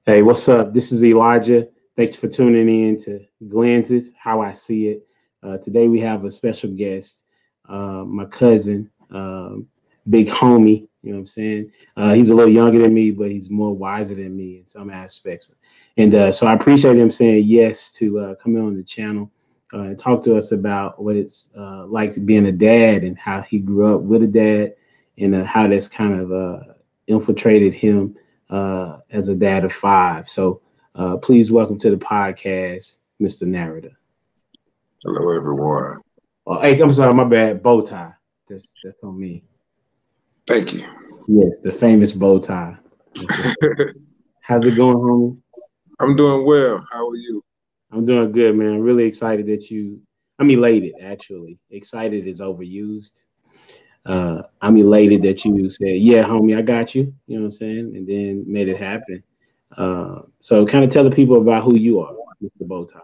Hey, what's up? This is Elijah. Thanks for tuning in to Glenn's How I See It. Today we have a special guest, my cousin, big homie. You know what I'm saying? He's a little younger than me, but he's more wiser than me in some aspects. And so I appreciate him saying yes to coming on the channel and talk to us about what it's like to being a dad and how he grew up with a dad and how that's kind of infiltrated him as a dad of five. So please welcome to the podcast, Mr. Narrator. Hello, everyone. Oh, hey, I'm sorry, my bad. Bow tie. That's on me. Thank you. Yes, the famous bow tie. How's it going, homie? I'm doing well. How are you? I'm doing good, man. I'm really excited that you. I'm elated, actually. Excited is overused. I'm elated that you said, "Yeah, homie, I got you." You know what I'm saying, and then made it happen. So, kind of tell the people about who you are, Mr. Bowtie.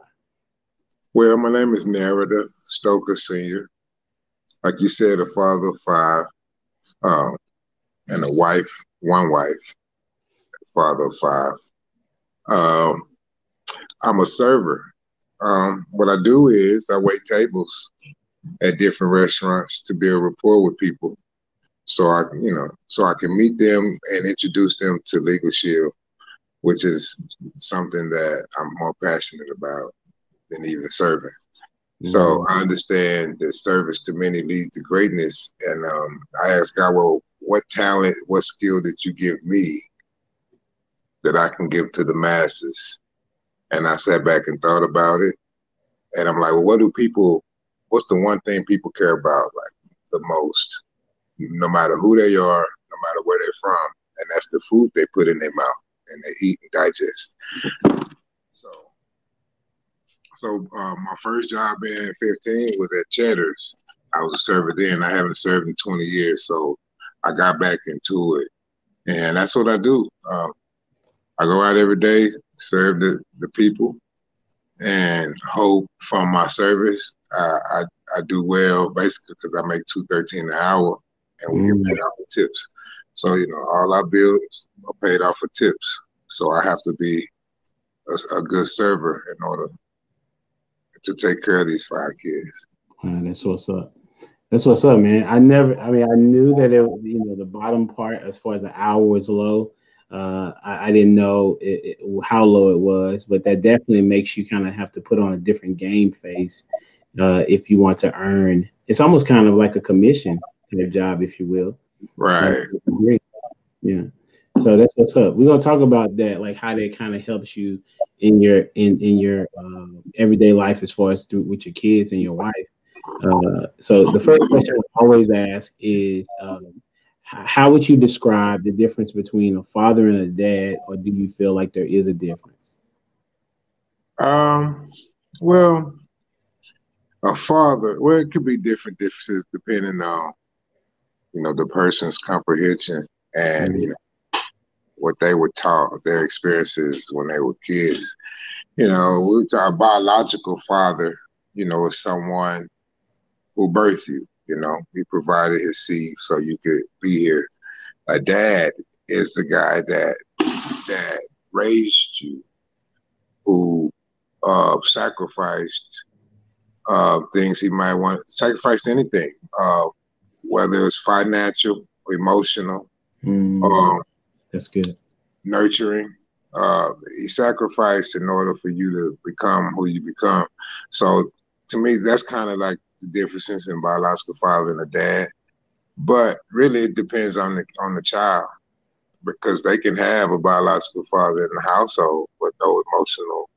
Well, my name is Narada Stoker Sr. Like you said, a father of five, um, and a wife, one wife, father of five. Um, I'm a server. What I do is I wait tables at different restaurants to build rapport with people, so I can meet them and introduce them to Legal Shield, which is something that I'm more passionate about than even serving. So Right. I understand that service to many leads to greatness. And I asked God, well, what talent, what skill did you give me that I can give to the masses? And I sat back and thought about it. And I'm like, well, what's the one thing people care about like the most, no matter who they are, no matter where they're from? And that's the food they put in their mouth and they eat and digest. So So my first job being 15 was at Cheddar's. I was a server then. I haven't served in 20 years, so I got back into it, and that's what I do. I go out every day, serve the people, and hope from my service I do well, basically because I make $2.13 an hour, and we get Mm. paid off for tips. So all our bills are paid off for tips. So I have to be a good server in order to take care of these five kids. That's what's up. That's what's up, man. I mean, I knew that the bottom part as far as the hour was low. I didn't know how low it was, but that definitely makes you kind of have to put on a different game face if you want to earn. It's almost kind of like a commission type job, if you will. Uh, Right. great. Yeah. So that's what's up. We're gonna talk about that, like how that kind of helps you in your everyday life as far as through with your kids and your wife. So the first question I always ask is, how would you describe the difference between a father and a dad, or do you feel like there is a difference? Um, well, a father, well, it could be different differences depending on, the person's comprehension and, Mhm. what they were taught, their experiences when they were kids. We talk biological father, is someone who birthed you, he provided his seed so you could be here. A dad is the guy that raised you, who sacrificed things he might want to sacrifice anything, whether it's financial, emotional, Mm, um, that's good. nurturing. He sacrificed in order for you to become who you become. So to me, that's kind of like the differences in biological father and a dad. But really, it depends on the child because they can have a biological father in the household, but no emotional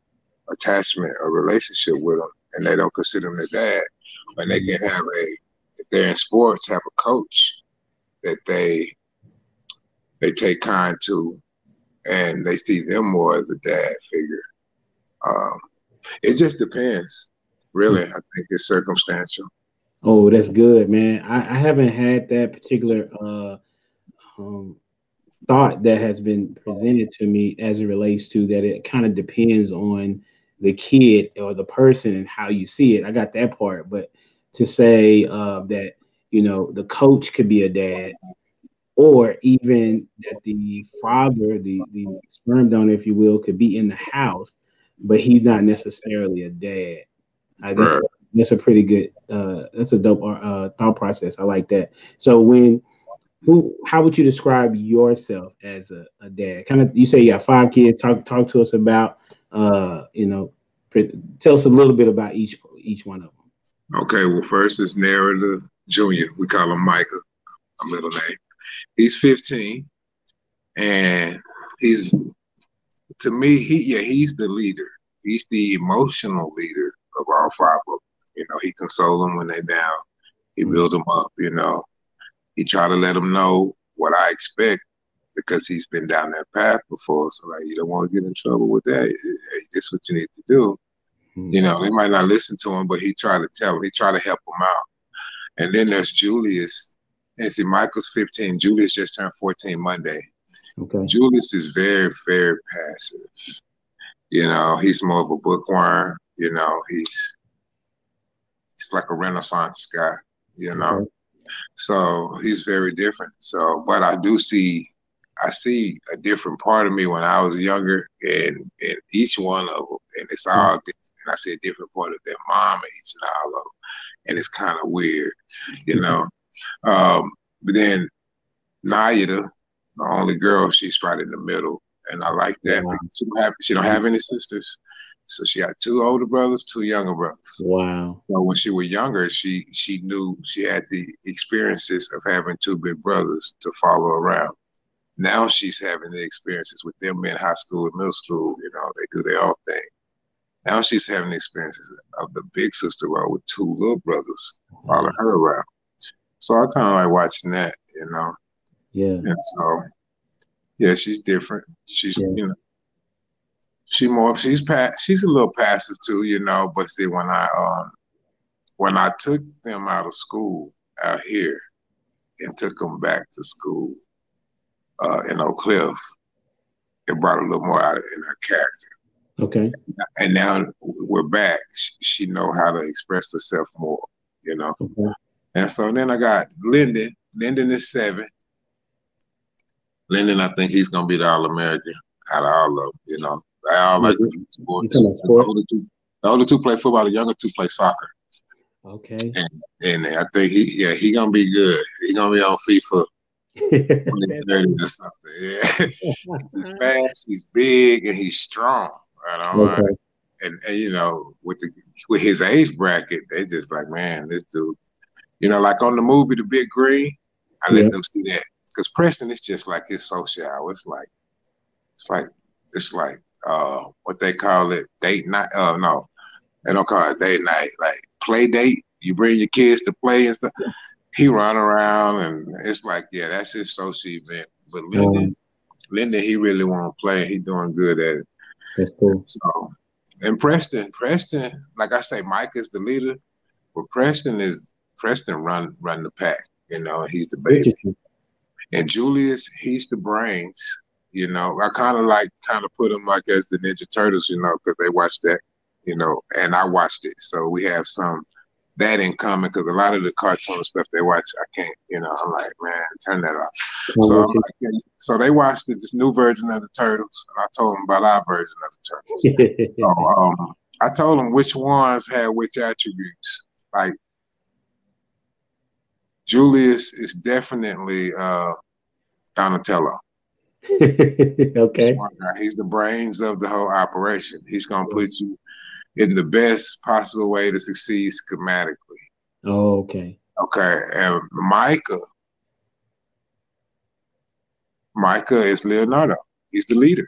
attachment or relationship with them, and they don't consider them their dad. And they can have if they're in sports, have a coach that they take kind to, and they see them more as a dad figure. Um, it just depends, really. I think it's circumstantial. Oh, that's good, man. I haven't had that particular um, thought that has been presented to me as it relates to that it kind of depends on the kid or the person and how you see it. I got that part, but to say that the coach could be a dad or even that the father, the sperm donor, if you will, could be in the house, but he's not necessarily a dad. Uh, that's Right. that's a pretty good. That's a dope thought process. I like that. So when who how would you describe yourself as a dad? Kind of, you say you got 5 kids. Talk to us about you know, tell us a little bit about each one of them. Okay, well, first is Narrator Jr. We call him Micah, a middle name. He's 15, and he's to me, he's the leader. He's the emotional leader of all 5 of them. You know, he console them when they're down. He Mm, build them up. You know, he try to let them know what I expect because he's been down that path before. So like, you don't want to get in trouble with that. Hey, this is what you need to do. mm, You know, they might not listen to him, but he try to tell them. He try to help them out. And then there's Julius. And see, Michael's 15. Julius just turned 14 Monday. okay. Julius is very, very passive. You know, he's more of a bookworm. You know, he's like a Renaissance guy. You know, Okay. so he's very different. So, but I see a different part of me when I was younger, and each one of them, and it's Mm, all different. And I see a different part of their mom in each and all of them, and it's kind of weird, you know. Um, but then Nayada, the only girl, she's right in the middle, and I like that wow. because she don't have any sisters, so she got 2 older brothers, 2 younger brothers. Wow. So when she was younger, she knew she had the experiences of having 2 big brothers to follow around. Now she's having the experiences with them in high school and middle school. You know, they do their own thing. Now she's having the experiences of the big sister role with 2 little brothers Wow. following her around. So I kind of like watching that, you know. Yeah. And so yeah, she's different. She's Yeah. you know she's a little passive too, you know. But see, when I took them out of school out here and took them back to school in Oak Cliff, it brought a little more out in her character. Okay. And now we're back. She know how to express herself more, you know. Okay. And so then I got Lyndon. Lyndon is 7. Lyndon, I think he's gonna be the All American out of all of them. You know, they all Yeah. like to do You sports. talking about sports? The older two play football. The younger 2 play soccer. Okay. And I think he gonna be good. He gonna be on FIFA 2030 or something. Yeah, he's fast, he's big, and he's strong. Right on. Right? Okay. And you know, with his age bracket, they just like, man, this dude. You know, like on the movie The Big Green, I let Yeah. them see that because Preston is just like his social. It's like it's like what they call it, date night. No, they don't call it date night. Like play date. You bring your kids to play and stuff. He run around and it's like, yeah, that's his social event. But Um, Lyndon, he really want to play. He doing good at it. that's cool. So, and Preston, like I say, Mike is the leader, but Preston run the pack. You know, he's the baby. Interesting. And Julius, he's the brains. You know, I kind of put him like as the Ninja Turtles, you know, because they watched that, you know, and I watched it, so we have some that in common. Because a lot of the cartoon stuff they watch, I can't, you know, I'm like, man, turn that off. I'm So with I'm like, yeah. So they watched this new version of the Turtles, and I told them about our version of the Turtles. So you. I told them which ones had which attributes. Like Julius is definitely Donatello. Okay. Smart guy. He's the brains of the whole operation. He's gonna put you in the best possible way to succeed schematically. Oh, okay. Okay, and Micah is Leonardo. He's the leader,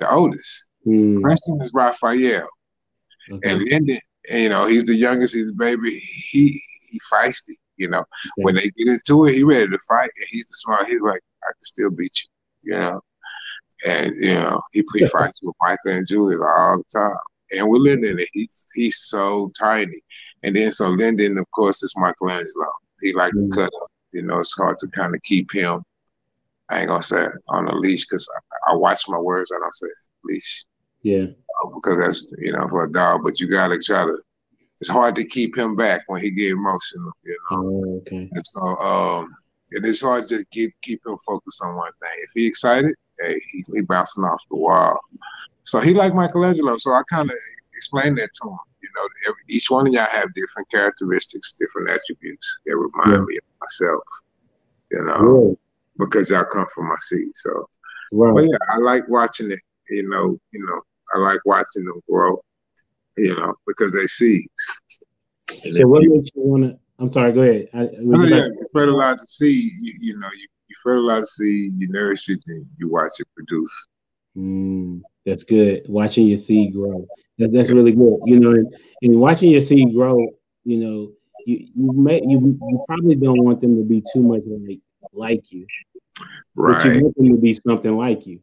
the oldest. Hmm. Preston is Raphael, and Okay. Lyndon, you know, he's the youngest. He's the baby. He feisty. You know, when Okay. they get into it, he ready to fight, and he's the smart. He's like, I can still beat you. You know, and you know he fights with Micah and Julius all the time. And with Lyndon, he's so tiny. And then so Lyndon, of course, is Michelangelo. He like to Hmm. cut up. You know, it's hard to kind of keep him. I ain't gonna say on a leash because I watch my words. I don't say leash Yeah. because that's for a dog. But you gotta try to. It's hard to keep him back when he get emotional. You know. Oh, okay. And so And it's hard to keep him focused on one thing. If he excited, hey, he bouncing off the wall. So he like Michelangelo. So I kind of explained that to him. You know, each one of y'all have different characteristics, different attributes that remind me of myself. You know, because y'all come from my seed. So, but yeah, I like watching it. You know, I like watching them grow. You know, because they seeds. So what makes you wanna? I'm sorry. Go ahead. You fertilize the seed. You fertilize the seed. You nourish it, and you watch it produce. That's good. Watching your seed grow. That's really good. You know, and watching your seed grow. You know, you probably don't want them to be too much like you, right? But you want them to be something like you,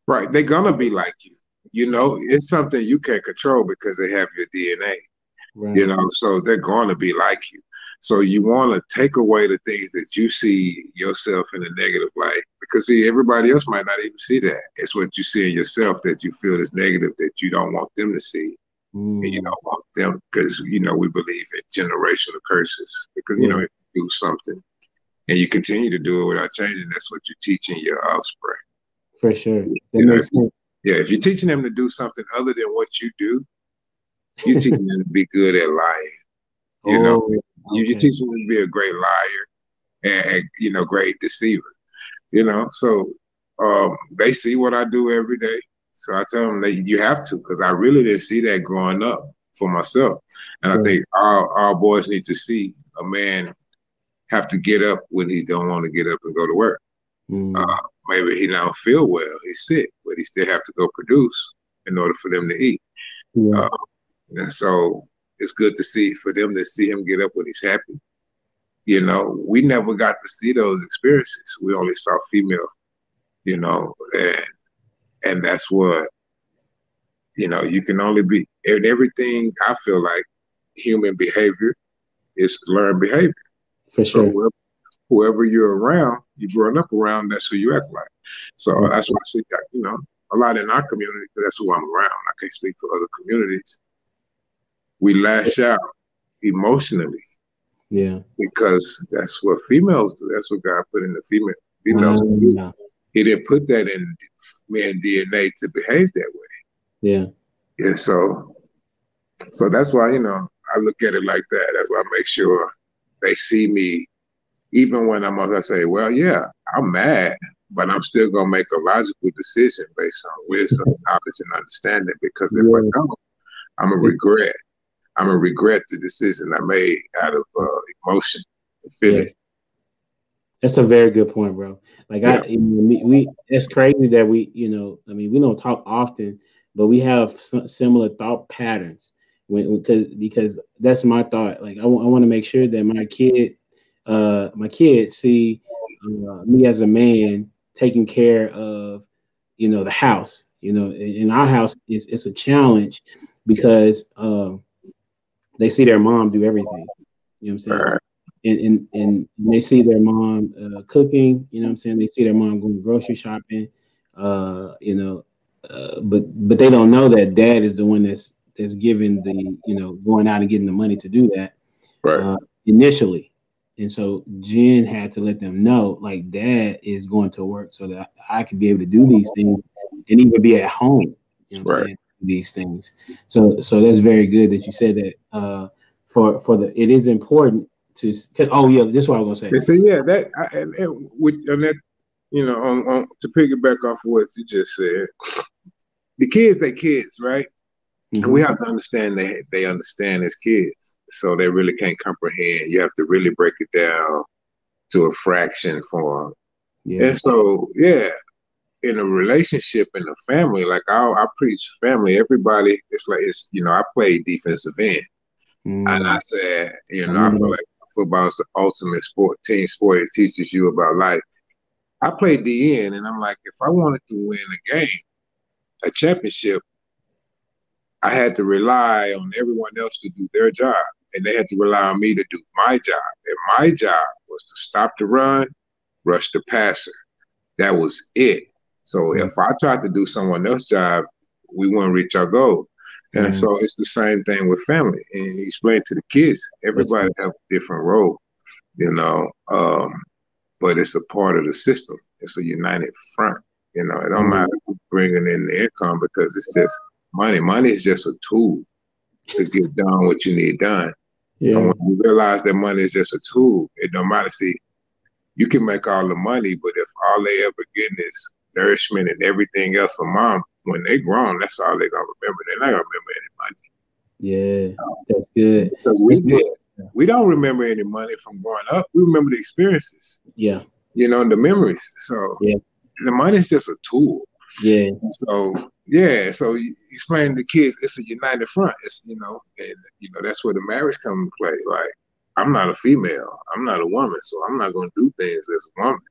right? They're gonna be like you. You know, it's something you can't control because they have your DNA. Right. You know, so they're going to be like you. So you want to take away the things that you see yourself in a negative light, because see, everybody else might not even see that. It's what you see in yourself that you feel is negative that you don't want them to see. And you don't want them, because, you know, we believe in generational curses, because, you know, if you do something and you continue to do it without changing, that's what you're teaching your offspring. For sure. That makes sense. Yeah, if you're teaching them to do something other than what you do, you're teaching them to be good at lying. You know, you're teaching them to be a great liar and, you know, great deceiver. You know, so they see what I do every day. So I tell them that you have to, because I really didn't see that growing up for myself. And I think our boys need to see a man have to get up when he don't want to get up and go to work. Maybe he don't feel well, he's sick, but he still have to go produce in order for them to eat. And so it's good to see, for them to see him get up when he's happy. You know, we never got to see those experiences. We only saw female, you know, and that's what, you know, you can only be, and everything, I feel like human behavior is learned behavior. For sure. So whoever you're around, you're growing up around, that's who you act like. So that's why I see that, you know, a lot in our community, because that's who I'm around. I can't speak for other communities. We lash out emotionally. Yeah. Because that's what females do. That's what God put in the females. He didn't put that in man DNA to behave that way. Yeah. Yeah. So that's why, you know, I look at it like that. That's why I make sure they see me, even when I'm gonna say, well, yeah, I'm mad, but I'm still gonna make a logical decision based on wisdom, knowledge, and understanding. Because if I don't, I'm gonna regret. I'm gonna regret the decision I made out of emotion and feeling. That's a very good point, bro. Like it's crazy that we, you know, I mean, we don't talk often, but we have similar thought patterns. Because that's my thought. Like I want to make sure that my kids see me as a man taking care of, you know, the house. You know, in our house, it's a challenge because they see their mom do everything. You know what I'm saying? And they see their mom cooking. You know what I'm saying? They see their mom going grocery shopping. You know, but they don't know that dad is the one that's giving the, you know, going out and getting the money to do that initially. And so Jen had to let them know, like, dad is going to work so that I can be able to do these things and even be at home. You know what I'm saying? These things. So that's very good that you said that. For the, it is important to. This is what I was gonna say. So yeah, and that, you know, on to piggyback off of what you just said, the kids, they kids, right? And we have to understand that they understand as kids, so they really can't comprehend. You have to really break it down to a fraction form. And so, in a relationship, in a family, like I preach family, everybody, it's like, you know, I play defensive end. And I said, you know, I feel like football is the ultimate team sport. It teaches you about life. I played DN, and I'm like, if I wanted to win a game, a championship, I had to rely on everyone else to do their job, and they had to rely on me to do my job. And my job was to stop the run, rush the passer. That was it. So if I tried to do someone else's job, we wouldn't reach our goal. And so it's the same thing with family. And you explain to the kids, everybody has a different role, you know. but it's a part of the system. It's a united front. You know, it don't matter who's bringing in the income because it's just money. Money is just a tool to get done what you need done. Yeah. So when you realize that money is just a tool, it don't matter. See, you can make all the money, but if all they ever getting is nourishment and everything else from mom, when they grown, that's all they gonna remember. They're not gonna remember any money. Yeah, that's good. Because we don't remember any money from growing up. We remember the experiences. Yeah. You know, the memories. So the money is just a tool. Yeah. So so you explain to kids it's a united front. It's and that's where the marriage comes into play. Like, I'm not a female, I'm not a woman, so I'm not gonna do things as a woman.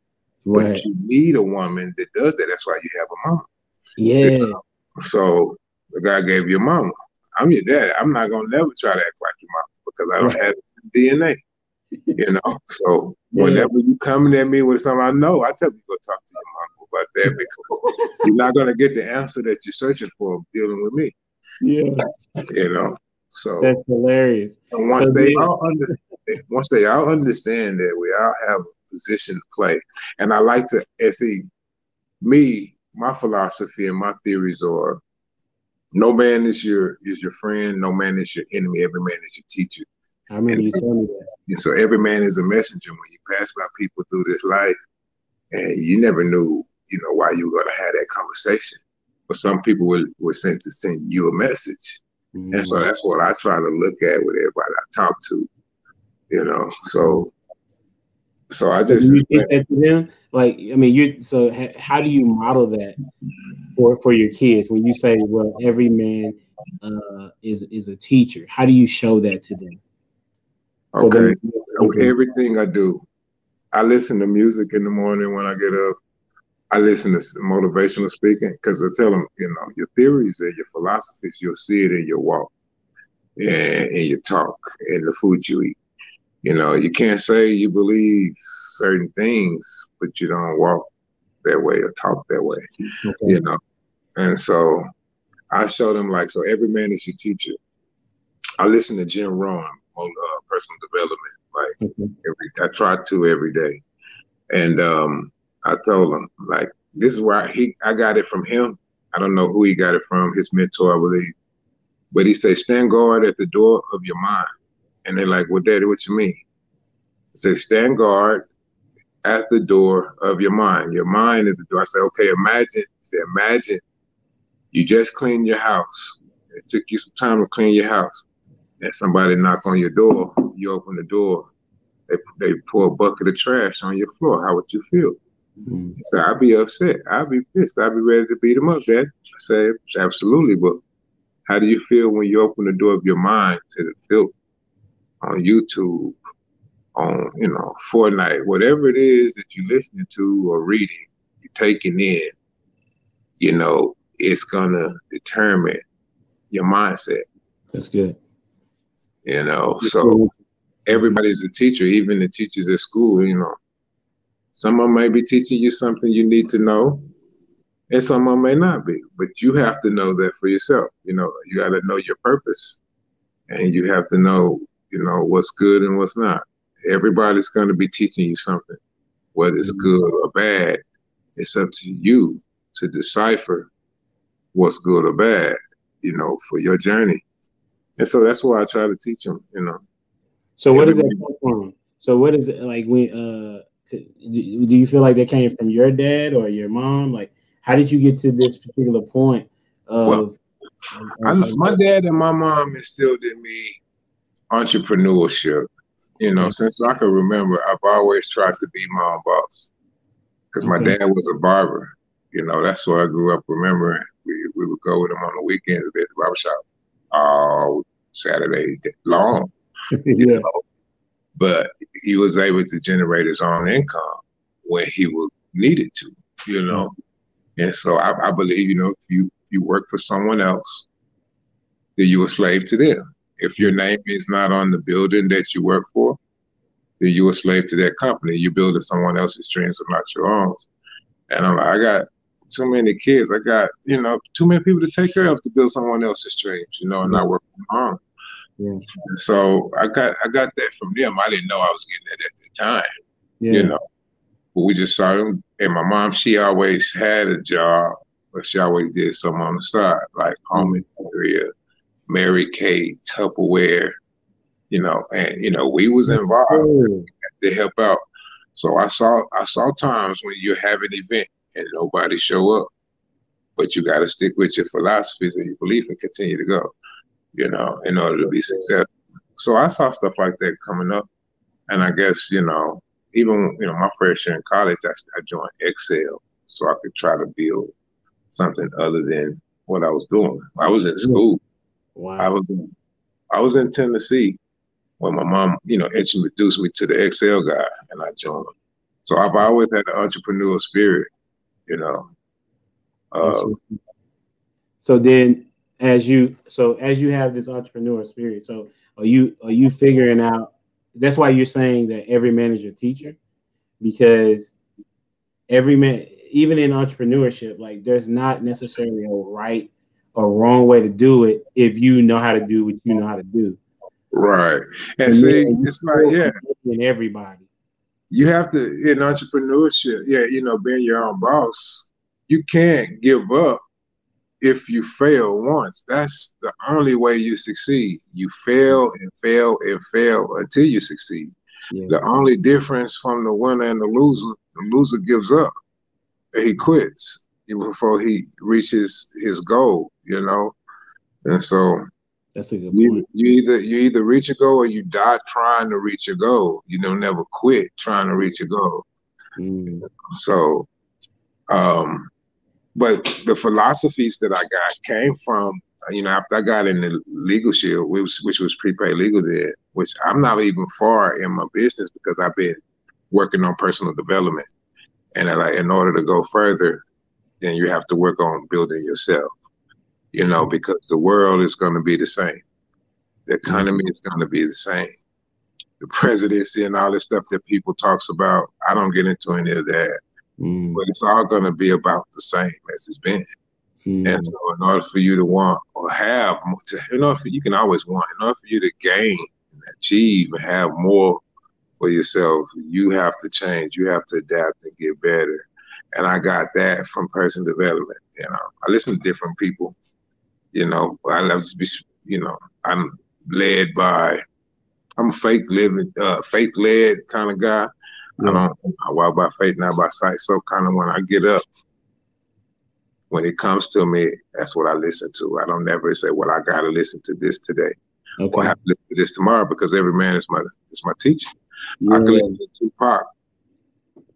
Right. But you need a woman that does that. That's why you have a mama. Yeah. So the God gave you a mama. I'm your dad. I'm not gonna never try to act like your mama because I don't have DNA. So whenever you coming at me with something I know, I tell you go talk to your mama about that because you're not gonna get the answer that you're searching for dealing with me. Yeah. So that's hilarious. And once they all understand that we all have a position to play, and I like to see my philosophy and my theories are: no man is your friend, no man is your enemy, every man is your teacher. I remember you telling me that. And so every man is a messenger. When you pass by people through this life, and you never knew, why you were going to have that conversation. But some people were sent to send you a message. Mm-hmm. And so that's what I try to look at with everybody I talk to, So I just. Do you teach that to them? Like, I mean, how do you model that for your kids when you say, well, every man is a teacher? How do you show that to them? Okay. Everything I do, I listen to music in the morning when I get up. I listen to motivational speaking because I tell them, your theories and your philosophies, you'll see it in your walk and in your talk and the food you eat. You can't say you believe certain things, but you don't walk that way or talk that way, And so I show them so every man is your teacher. I listen to Jim Rohn, personal development, I try to every day. And I told him, this is where I got it from him. I don't know who he got it from, his mentor, I believe. But he said, stand guard at the door of your mind. And they're like, well, Daddy, what you mean? He said, stand guard at the door of your mind. Your mind is the door. I said, okay, imagine you just cleaned your house. It took you some time to clean your house. And somebody knock on your door. You open the door. They pour a bucket of trash on your floor. How would you feel? Mm-hmm. He said, I'd be upset. I'd be pissed. I'd be ready to beat him up, Dad. I said, absolutely. But how do you feel when you open the door of your mind to the filth on YouTube, on, Fortnite, whatever it is that you're listening to or reading, you're taking in, it's going to determine your mindset. That's good. So everybody's a teacher, even the teachers at school, Someone may be teaching you something you need to know, and someone may not be. But you have to know that for yourself. You got to know your purpose, and you have to know, what's good and what's not. Everybody's going to be teaching you something, whether it's good or bad. It's up to you to decipher what's good or bad, for your journey. And so that's why I try to teach them, So what does that come from? So what is it like when do you feel like that came from your dad or your mom? Like, how did you get to this particular point of? My dad and my mom instilled in me entrepreneurship. Since I can remember, I've always tried to be my own boss. Because my dad was a barber. That's what I grew up remembering. We would go with him on the weekends at the barbershop all Saturday long. But he was able to generate his own income when he needed to, And so I believe, if you work for someone else, then you're a slave to them. If your name is not on the building that you work for, then you're a slave to that company. You're building someone else's dreams and not your own. And I'm like, I got too many kids. I got, too many people to take care of to build someone else's dreams, and not work from home. Yeah. So I got that from them. I didn't know I was getting it at the time, but we just saw him. And my mom, she always had a job, but she always did something on the side, like home area, Mary Kay, Tupperware, and we was involved to help out. So I saw times when you have an event and nobody show up, but you got to stick with your philosophies and your belief and continue to go, in order to be successful. So I saw stuff like that coming up, and I guess even my first year in college, I joined Excel so I could try to build something other than what I was doing. I was in school. Wow. I was in Tennessee when my mom, introduced me to the Excel guy, and I joined. So I've always had the entrepreneurial spirit, So then, as you have this entrepreneurial spirit, so are you figuring out? That's why you're saying that every man is your teacher, because every man, even in entrepreneurship, like there's not necessarily a right or wrong way to do it if you know how to do what you know how to do. Right. And see, it's like, in everybody. You have to, in entrepreneurship, being your own boss, you can't give up if you fail once. That's the only way you succeed. You fail and fail and fail until you succeed. Yeah. The only difference from the winner and the loser gives up. He quits before he reaches his goal, And so that's a good point. You either reach a goal or you die trying to reach a goal. You don't never quit trying to reach a goal. So, but the philosophies that I got came from, after I got in the legal shield, which was prepaid legal there, which I'm not even far in my business because I've been working on personal development. And in order to go further, then you have to work on building yourself, because the world is going to be the same. The economy is going to be the same. The presidency and all this stuff that people talks about, I don't get into any of that. But it's all going to be about the same as it's been. And so in order for you to want or have, you can always want, in order for you to gain, achieve, and have more for yourself, you have to change. You have to adapt and get better. And I got that from personal development. I listen to different people. I love to be, I'm led by, I'm a faith-led kind of guy. I walk by faith, not by sight. So kind of when I get up, when it comes to me, that's what I listen to. I don't never say, well, I got to listen to this today. Or I have to listen to this tomorrow, because every man is my teacher. I can listen to Tupac,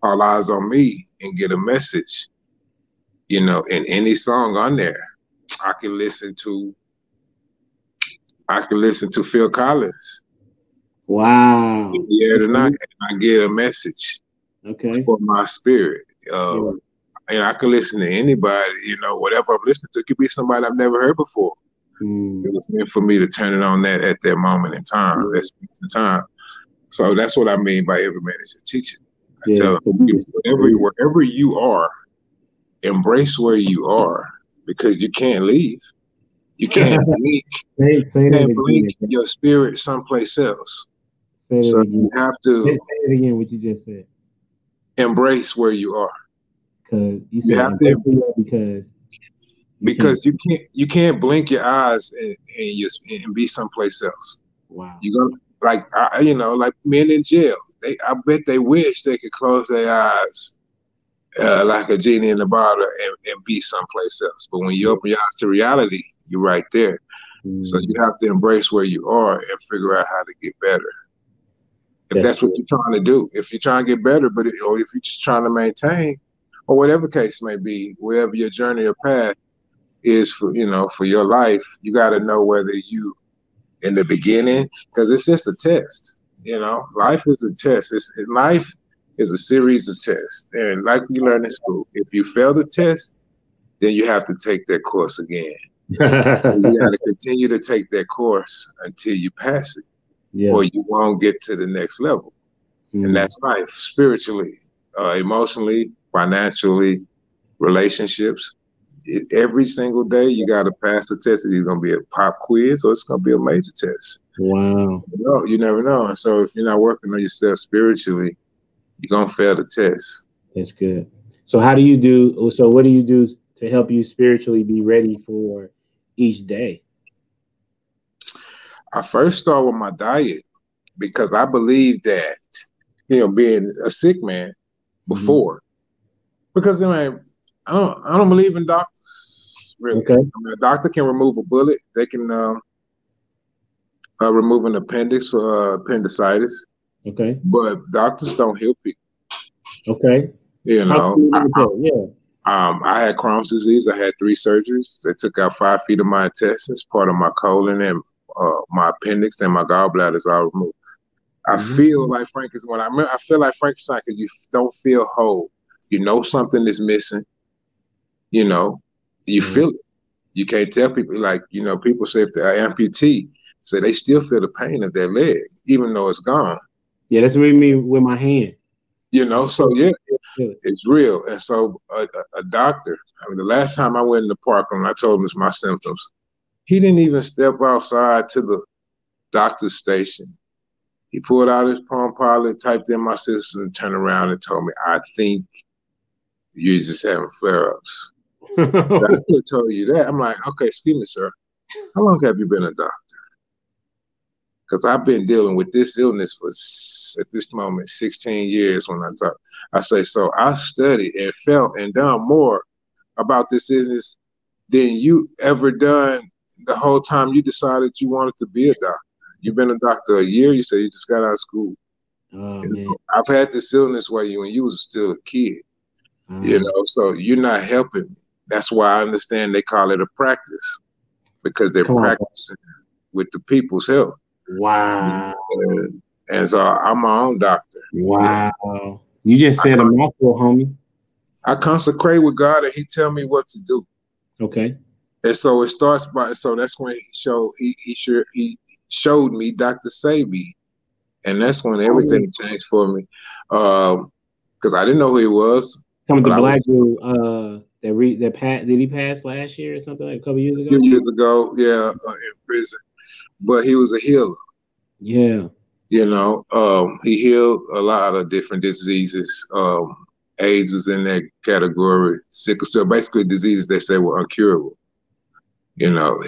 All Eyes on Me, and get a message, in any song on there. I can listen to Phil Collins. Wow. Yeah, tonight, and I get a message for my spirit. And I can listen to anybody, whatever I'm listening to. It could be somebody I've never heard before. It was meant for me to turn it on at that moment in time. That's the time. So that's what I mean by every man is a teacher. I tell them, wherever you are, embrace where you are, because you can't leave. You can't blink your spirit someplace else. So you have to say it again, what you just said. Embrace where you are. Because you have to, because you can't blink your eyes and be someplace else. Wow. You're gonna like men in jail. I bet they wish they could close their eyes like a genie in the bottle and be someplace else. But when you open your eyes to reality, you're right there. So you have to embrace where you are and figure out how to get better. If that's what you're trying to do, if you're trying to get better, or if you're just trying to maintain, or whatever case may be, wherever your journey or path is for your life, you got to know whether you in the beginning, because it's just a test. Life is a test. Life is a series of tests, and like we learn in school, if you fail the test, then you have to take that course again. You got to continue to take that course until you pass it. Or you won't get to the next level. And that's life, spiritually, emotionally, financially, relationships. Every single day, you got to pass the test. It's going to be a pop quiz or it's going to be a major test. Wow. You never know. And so if you're not working on yourself spiritually, you're going to fail the test. That's good. So how do you do? So what do you do to help you spiritually be ready for each day? I first start with my diet because I believe that, being a sick man Hmm. before, because I don't believe in doctors really. Okay. I mean, a doctor can remove a bullet. They can remove an appendix for appendicitis, Okay. but doctors don't heal people. Okay. You Talk to know, me a little bit. Yeah. I had Crohn's disease. I had 3 surgeries. They took out 5 feet of my intestines, part of my colon, and my appendix and my gallbladders all removed. I feel Mhm. like I feel like Frankenstein because you don't feel whole. You know something is missing. You know, you Yeah. feel it. You can't tell people people say if they're amputee, say they still feel the pain of their leg even though it's gone. Yeah. That's what I mean with my hand. I So still yeah, feel it. it's real. And so a doctor. I mean, the last time I went in the park and I told him it's my symptoms, he didn't even step outside to the doctor's station. He pulled out his Palm Pilot, typed in my system, and turned around and told me, "I think you're just having flare-ups." Doctor told you that. I'm like, okay, excuse me, sir. How long have you been a doctor? Because I've been dealing with this illness for at this moment 16 years. When I talk, I say so. I studied and felt and done more about this illness than you ever done the whole time you decided you wanted to be a doctor. You've been a doctor a year. You say you just got out of school. Oh man. I've had this illness where when you was still a kid. Uh, So you're not helping me. That's why I understand they call it a practice because they're Come on. practicing with the people's health. Wow. And so I'm my own doctor. Yeah. Wow. You just I, said a mouthful, homie. I consecrate with God and he tell me what to do. Okay. And so it starts by so that's when he showed me Dr. Sabi. And that's when Oh, everything changed for me. Because I didn't know who he was, come with but the I black was dude. That passed. Did he pass last year or something like a couple years a few ago? years ago, yeah, in prison. But he was a healer. Yeah. He healed a lot of different diseases. AIDS was in that category. Sickle cell, basically diseases they say were uncurable.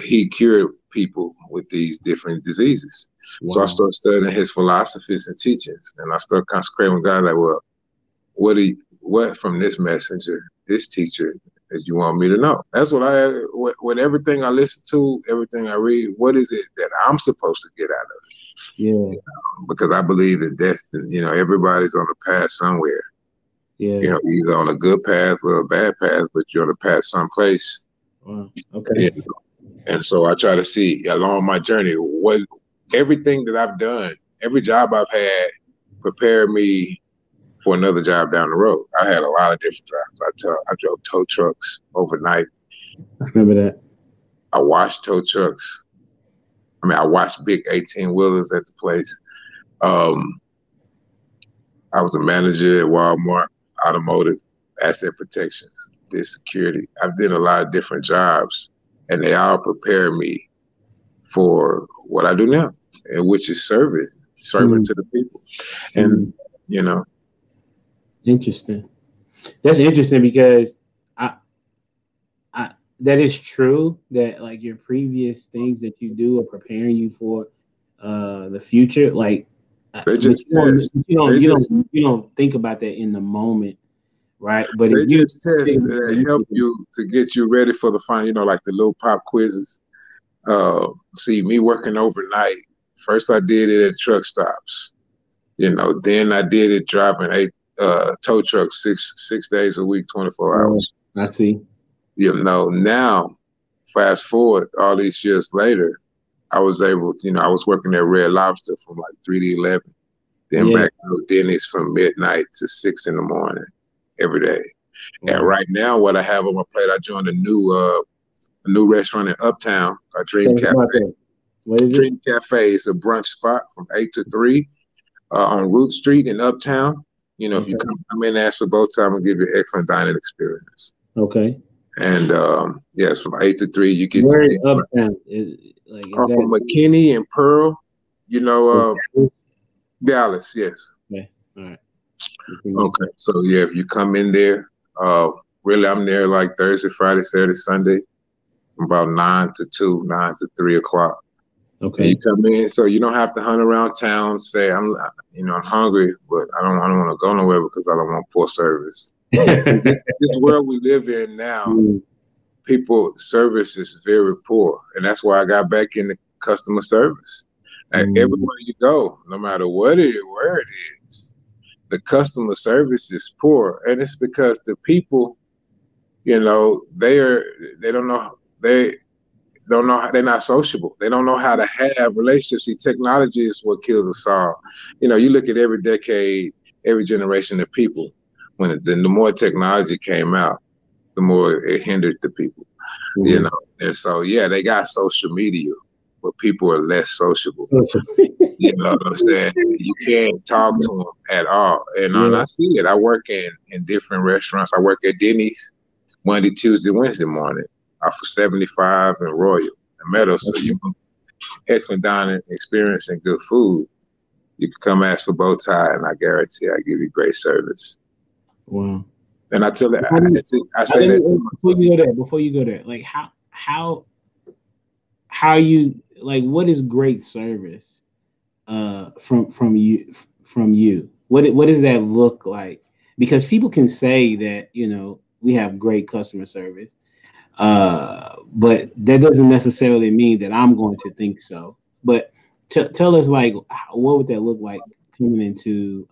He cured people with these different diseases. So I Wow. started studying his philosophies and teachings, and I started consecrating with God. Like, well, what from this messenger, this teacher, that you want me to know? That's what everything I listen to, everything I read. What is it that I'm supposed to get out of Yeah. it? Because I believe in destiny. Everybody's on a path somewhere. Yeah. Either on a good path or a bad path, but you're on a path someplace. Wow. You Okay. And so I try to see along my journey what everything that I've done, every job I've had, prepared me for another job down the road. I had a lot of different jobs. I drove tow trucks overnight. I remember that. I washed tow trucks. I washed big 18 wheelers at the place. Um, I was a manager at Walmart, automotive, asset protection, did security. I've did a lot of different jobs, and they all prepared me for what I do now, and which is serving Mm, to the people. mm. And you know, Interesting. That's interesting because I, I that is true that like your previous things that you do are preparing you for the future. Like, they but just test. They just you don't think about that in the moment, right? But if they you just test that help you to get you ready for the final. Like the little pop quizzes. See me working overnight. First, I did it at truck stops. Then I did it driving tow trucks 6 days a week, 24 yeah, hours. I see. Now fast forward all these years later, I was able, I was working at Red Lobster from like 3 to 11, then Yeah. back to Denny's from midnight to 6 in the morning every day. And Wow. right now, what I have on my plate, I joined a new restaurant in Uptown, a Tell Dream us Cafe. about that. What is it? Dream Cafe is a brunch spot from 8 to 3 on Root Street in Uptown. If you Okay. come in and ask for both time, we'll give you an excellent dining experience. Okay. And yes, from 8 to 3, you get Where is Uptown? Is from that McKinney and Pearl, is uh, that- Dallas, yes. okay? All right. Okay, so yeah, if you come in there, really, I'm there like Thursday, Friday, Saturday, Sunday, about 9 to 2, 9 to 3 o'clock. And you Okay. come in, so you don't have to hunt around town. Say I'm hungry, but I don't want to go nowhere because I don't want poor service. This world we live in now, people service is very poor, and that's why I got back into customer service. Everywhere you go, no matter where it is, the customer service is poor, and it's because the people, they don't know they're not sociable. They don't know how to have relationships. See, technology is what kills us all. You look at every decade, every generation of people. When the more technology came out, the more it hindered the people. And so they got social media, but people are less sociable. You know what I'm saying? You can't talk to them at all. And I see it. I work in different restaurants. I work at Denny's Monday, Tuesday, Wednesday morning off of 75 and Royal and Meadows. So you excellent dining experience and good food. You can come ask for bow tie, and I guarantee I give you great service. Wow. And I tell it, I say that before you go there, like how you like what is great service from you? What does that look like? Because people can say that we have great customer service, but that doesn't necessarily mean that I'm going to think so. But tell us, like, what would that look like coming into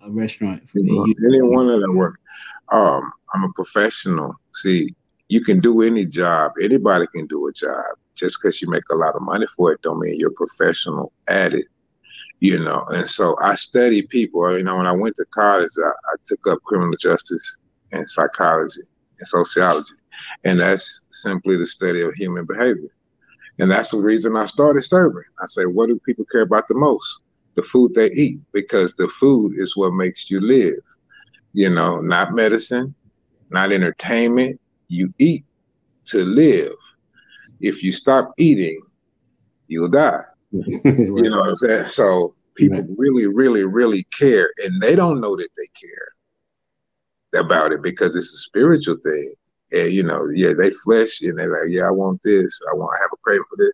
a restaurant? Any one of them work. I'm a professional. See, you can do any job. Anybody can do a job. Just because you make a lot of money for it don't mean you're professional at it. And so I study people. When I went to college, I took up criminal justice and psychology and sociology. And that's simply the study of human behavior. And that's the reason I started serving. I say, what do people care about the most? The food they eat, because the food is what makes you live. Not medicine, not entertainment. You eat to live. If you stop eating, you'll die. Right. You know what I'm saying? So people really, really, really care, and they don't know that they care about it because it's a spiritual thing. And they flesh and they're like, I want this, I have a craving for this,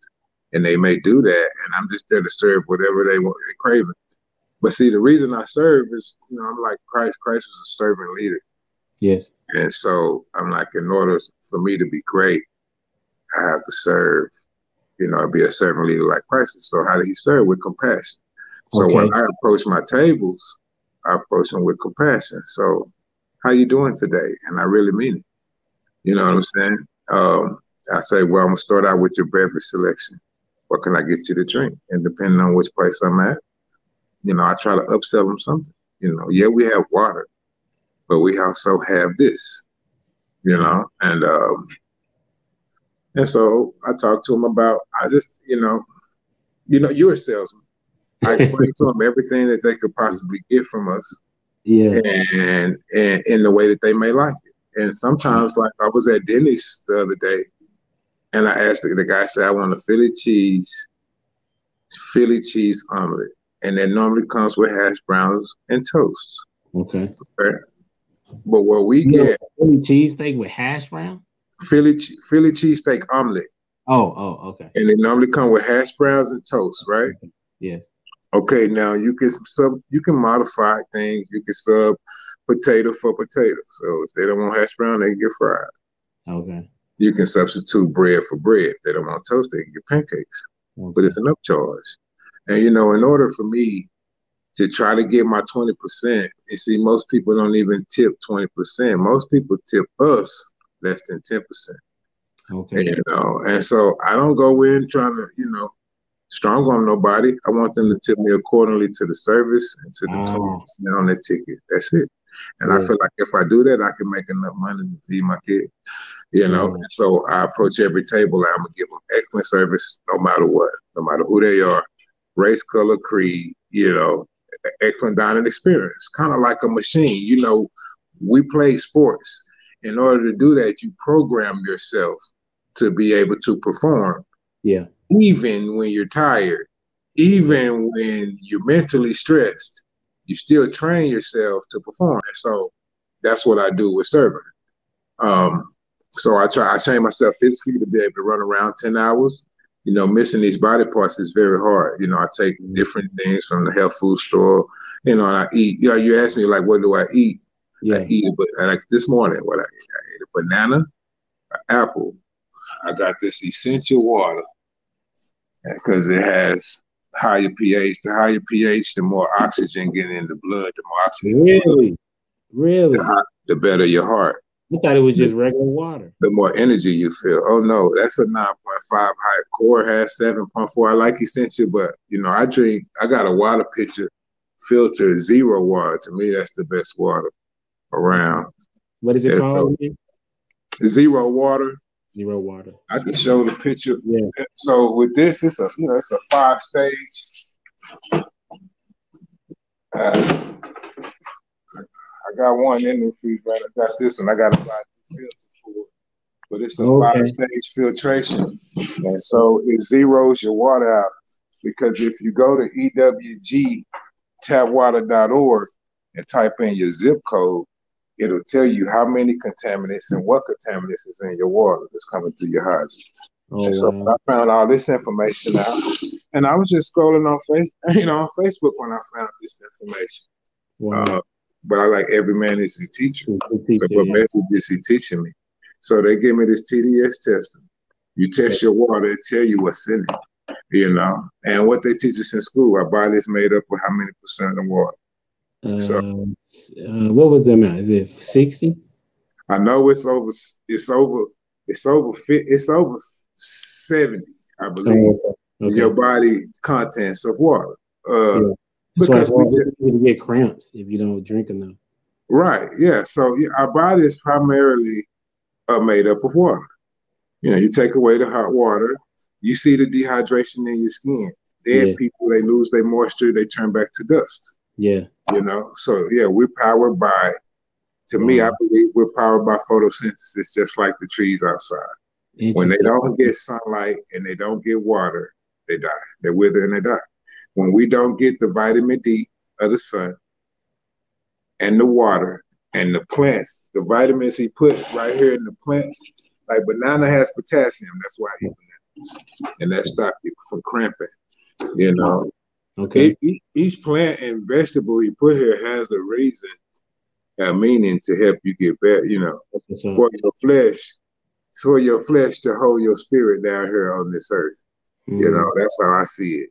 and they may do that, and I'm just there to serve whatever they want, they craving. But see, the reason I serve is, I'm like Christ. Christ was a servant leader. Yes. And so I'm like, in order for me to be great, I have to serve. Be a servant leader like Christ. So how did he serve? With compassion. So when I approach my tables, I approach them with compassion. So how you doing today? And I really mean it. You know what I'm saying? I say, well, I'm gonna start out with your beverage selection. What can I get you to drink? And depending on which place I'm at, I try to upsell them something. We have water, but we also have this. And so I talked to them about, you're a salesman. I explained to them everything that they could possibly get from us. Yeah. And in the way that they may like it. And sometimes, like I was at Denny's the other day, and I asked the guy, said, I want a Philly cheese omelet. And that normally comes with hash browns and toast. Okay. But what we get Philly cheesesteak with hash brown? Philly cheesesteak omelet. Oh, okay. And they normally come with hash browns and toast, right? Okay. Yes. Okay, now you can modify things. You can sub potato for potato. So if they don't want hash brown, they can get fried. Okay. You can substitute bread for bread. If they don't want toast, they can get pancakes. Okay. But it's an upcharge. And in order for me to try to get my 20%, you see, most people don't even tip 20%. Most people tip us less than 10%. Okay. And so I don't go in trying to, strong on nobody. I want them to tip me accordingly to the service and to the 20% on their ticket. That's it. And I feel like if I do that, I can make enough money to feed my kid. And so I approach every table and I'm gonna give them excellent service no matter what, no matter who they are, race, color, creed, excellent dining experience, kind of like a machine. We play sports. In order to do that, you program yourself to be able to perform. Yeah. Even when you're tired, even when you're mentally stressed, you still train yourself to perform. And so that's what I do with serving. So I train myself physically to be able to run around 10 hours. Missing these body parts is very hard. I take different things from the health food store, and I eat. You asked me, like, what do I eat? Yeah. I eat it, but like this morning, what I ate a banana, an apple. I got this essential water because it has higher pH. The higher pH, the more oxygen getting in the blood. The more oxygen, really, the better your heart. I thought it was just regular water. The more energy you feel. Oh no, that's a 9.5 high. Core has 7.4. I like essential, but I got a water pitcher filter, zero water. To me, that's the best water around. What is it called? Zero water. Zero water. I can show the picture. Yeah. So with this, it's a 5-stage. I got one in the refrigerator. I got this one. I got to buy a filter for it. But it's a 5-stage filtration. And so it zeroes your water out. Because if you go to ewgtapwater.org and type in your zip code, it'll tell you how many contaminants and what contaminants is in your water that's coming through your hydrant. So I found all this information out. And I was just scrolling on Facebook when I found this information. Wow. But I like every man is a teacher. So what message is he teaching me? So they give me this TDS tester. You test your water, it tell you what's in it, And what they teach us in school, our body is made up of how many percent of water? What was the amount? Is it 60? I know it's over 70, I believe. Your body contents of water. Because you get cramps if you don't drink enough. Right. Yeah. So our body is primarily made up of water. You take away the hot water, you see the dehydration in your skin. Dead people, they lose their moisture, they turn back to dust. Yeah. So we're powered by. To me, I believe we're powered by photosynthesis, just like the trees outside. When they don't get sunlight and they don't get water, they die. They wither and they die. When we don't get the vitamin D of the sun and the water and the plants, the vitamins he put right here in the plants, like banana has potassium. That's why I eat bananas. And that stops you from cramping. Okay. Each plant and vegetable he put here has a reason, a meaning to help you get better, for your flesh to hold your spirit down here on this earth. That's how I see it.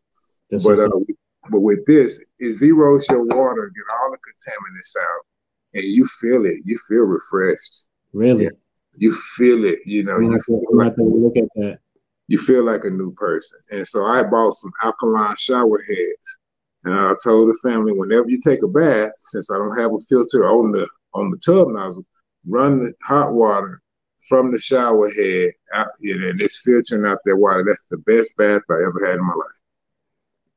But with this, it zeroes your water, get all the contaminants out, and you feel it. You feel refreshed. Really? You feel it. Look at that. You feel like a new person. And so I bought some alkaline shower heads. And I told the family, whenever you take a bath, since I don't have a filter on the tub nozzle, run the hot water from the shower head out, and it's filtering out that water. That's the best bath I ever had in my life.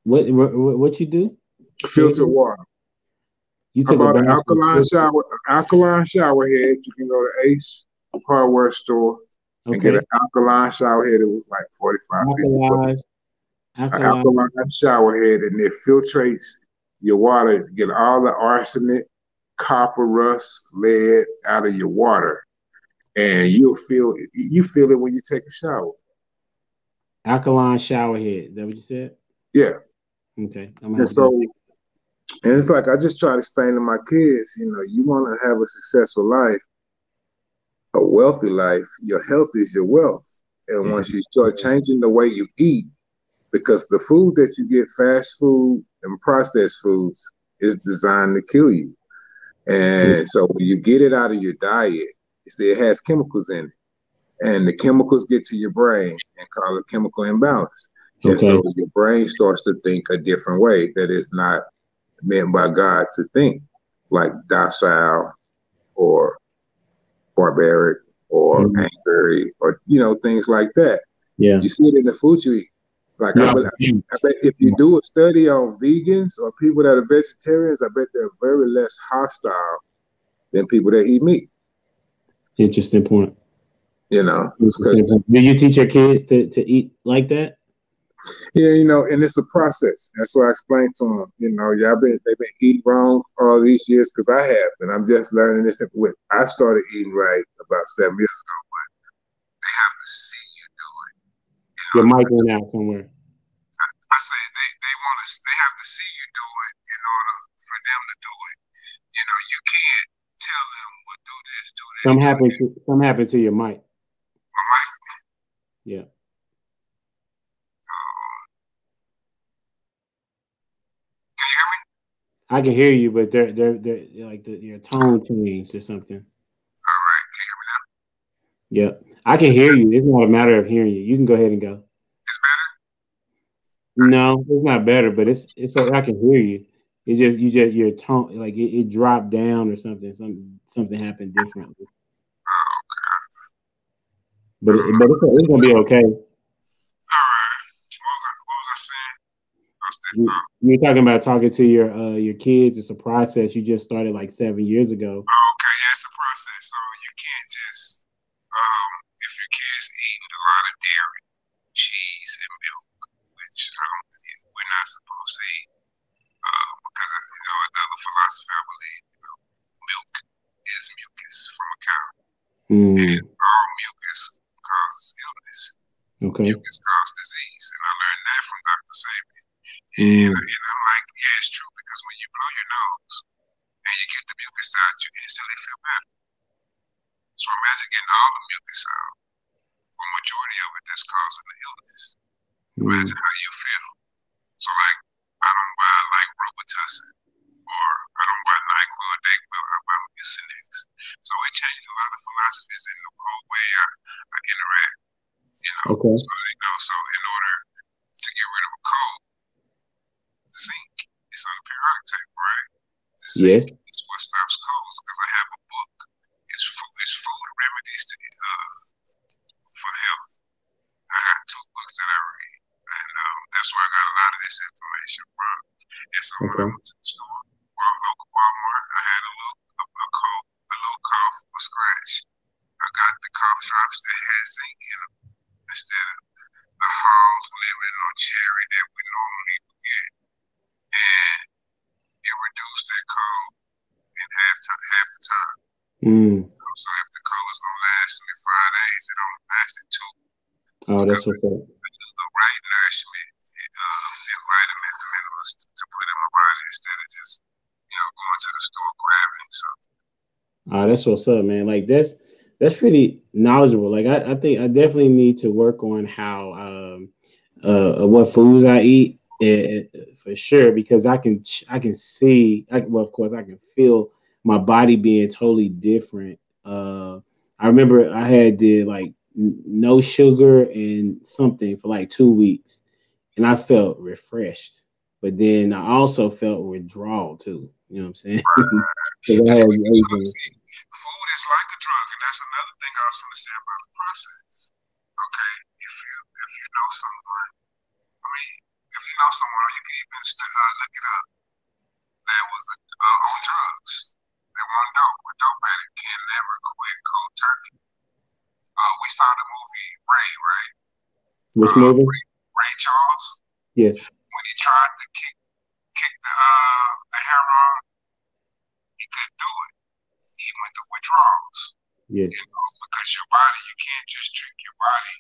What you do? Filter water. You took about an alkaline shower head. You can go to Ace hardware store and get an alkaline shower head. It was like $45. Alkaline shower head, and it filtrates your water, get all the arsenic, copper, rust, lead out of your water, and you feel it when you take a shower. Alkaline shower head. Is that what you said? Yeah. Okay. And it's like I just try to explain to my kids, you want to have a successful life, a wealthy life. Your health is your wealth, and once you start changing the way you eat, because the food that you get, fast food and processed foods, is designed to kill you. And so when you get it out of your diet, it has chemicals in it. And the chemicals get to your brain and cause a chemical imbalance. Okay. And so your brain starts to think a different way that is not meant by God to think, like docile or barbaric or angry or, things like that. Yeah. You see it in the food you eat. Like I bet if you do a study on vegans or people that are vegetarians, I bet they're very less hostile than people that eat meat. Interesting point. Because do you teach your kids to eat like that? Yeah, and it's a process. That's what I explained to them. They've been eating wrong all these years because I have, and I'm just learning this. I started eating right about 7 years ago, but they have to see you do it. Your mic went out somewhere. I say they have to see you do it in order for them to do it. You can't tell them, well, do this, do this. Something happened to your mic. My mic. Yeah. Can you hear me? I can hear you, but they're like your tone changed or something. All right. Can you hear me now? Yep. I can hear you. It's not a matter of hearing you. You can go ahead and go. It's better? No, it's not better, but it's I can hear you. It's just your tone like it dropped down or something. Something happened differently. Oh, God. But it's gonna be okay. All right. What was I saying? You're talking about talking to your kids. It's a process. You just started like 7 years ago. Okay, yeah, it's a process. So you can't just if your kid's eating a lot of dairy, cheese, and milk, which we're not supposed to eat, because another philosophy I believe, milk is mucus from a cow, and all mucus causes illness. Okay. Mucus causes disease, and I learned that from Dr. Sabian. And I'm like, yeah, it's true, because when you blow your nose and you get the mucus out, you instantly feel better. So imagine getting all the mucus out, a majority of it that's causing the illness. Imagine how you feel. So like, I don't buy like Robitussin, or I don't buy NyQuil, Dayquil, I buy Mucinex. So it changed a lot of philosophies in the whole way I interact. Okay. So in order to get rid of a cold, zinc is on the periodic table, right? Yes. Zinc is what stops colds, because I have a book. It's food remedies for health. I got 2 books that I read, and that's where I got a lot of this information from. And so when I went to the store, local Walmart, I had a little cough or scratch. I got the cough drops that had zinc in them instead of the Hall's lemon or cherry that we normally get, and it reduced that cold in half the time. So if the cold is gonna last me 5 days, it only lasted 2. Oh, that's what's up. The right nourishment and vitamins and minerals to put in my body instead of just going to the store grabbing something. Oh, that's what's up, man. Like that's pretty knowledgeable. Like I think I definitely need to work on how what foods I eat for sure, because I can see well, of course I can feel my body being totally different. I remember I had did like no sugar and something for like 2 weeks, and I felt refreshed. But then I also felt withdrawal too. You know what I'm saying? 'Cause I had everything. Food is like a drug, and that's another thing I was going to say about the process. Okay, if you know someone, or you can even look it up, that was on drugs. They weren't dope. A dope addict can never quit cold turkey. We saw the movie Ray, right? Which movie? Ray Charles. Yes. When he tried to kick the heroin, he couldn't do it. He went through withdrawals. Yes. Because your body, you can't just trick your body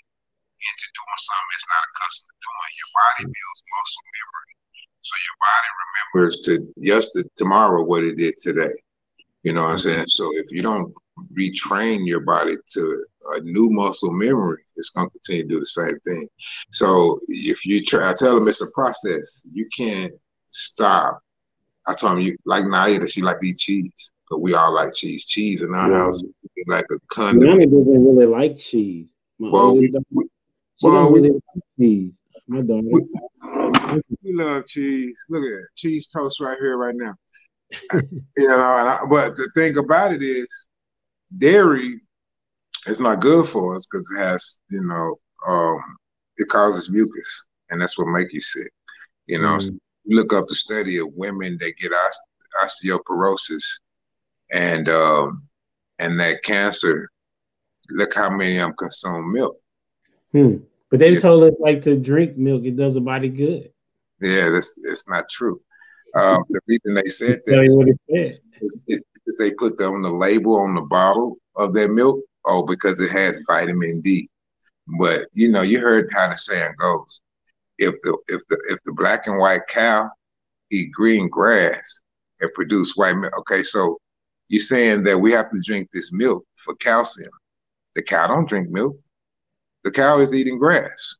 into doing something it's not accustomed to doing. Your body builds muscle memory. So your body remembers tomorrow what it did today. You know what I'm saying? So if you don't retrain your body to a new muscle memory, it's going to continue to do the same thing. So if you try, I tell them it's a process. You can't stop. I told them, like Naida, she like to eat cheese, but we all like cheese. Cheese in our house is like a condiment. Nana doesn't really like cheese. My oldest daughter, she doesn't really like cheese. My daughter. We love cheese. Look at that. Cheese toast right here, right now. But the thing about it is, dairy is not good for us because it has, it causes mucus, and that's what makes you sick. So you look up the study of women that get osteoporosis and that cancer. Look how many of them consume milk. But they told us like to drink milk; it does a body good. Yeah, it's not true. The reason they said that Tell you what it said. is they put on the label on the bottle of their milk. Oh, because it has vitamin D. But you know, you heard how the saying goes: if the black and white cow eat green grass and produce white milk. Okay, so you're saying that we have to drink this milk for calcium. The cow don't drink milk. The cow is eating grass,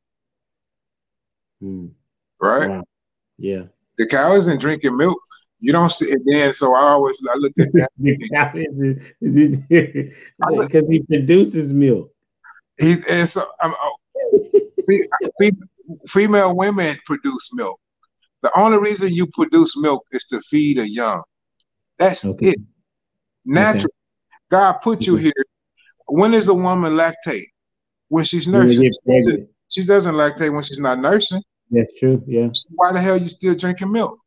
Hmm. right? Wow. Yeah. The cow isn't drinking milk. You don't see it then. So I look at that. Because he produces milk. And so female women produce milk. The only reason you produce milk is to feed a young. That's Okay. it. Natural. Okay. God put you here. When does a woman lactate? When she's nursing. She doesn't lactate when she's not nursing. That's true. Yeah. So why the hell are you still drinking milk?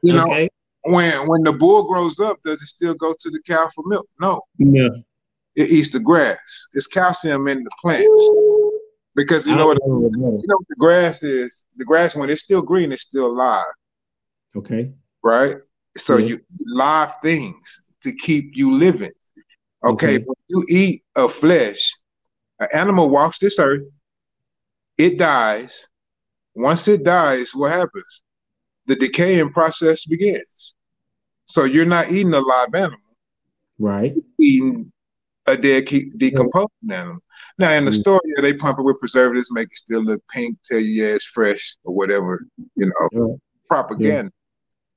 You know, okay. when the bull grows up, does it still go to the cow for milk? No. No. It eats the grass. It's calcium in the plants. Because you know what the grass is? The grass, when it's still green, it's still alive. Okay. Right? So you live things to keep you living. Okay. When you eat a flesh, an animal walks this earth, it dies. Once it dies, what happens? The decaying process begins. So you're not eating a live animal. Right. You're eating a dead decomposing animal. Now in the store, they pump it with preservatives, make it still look pink, tell you it's fresh or whatever, propaganda.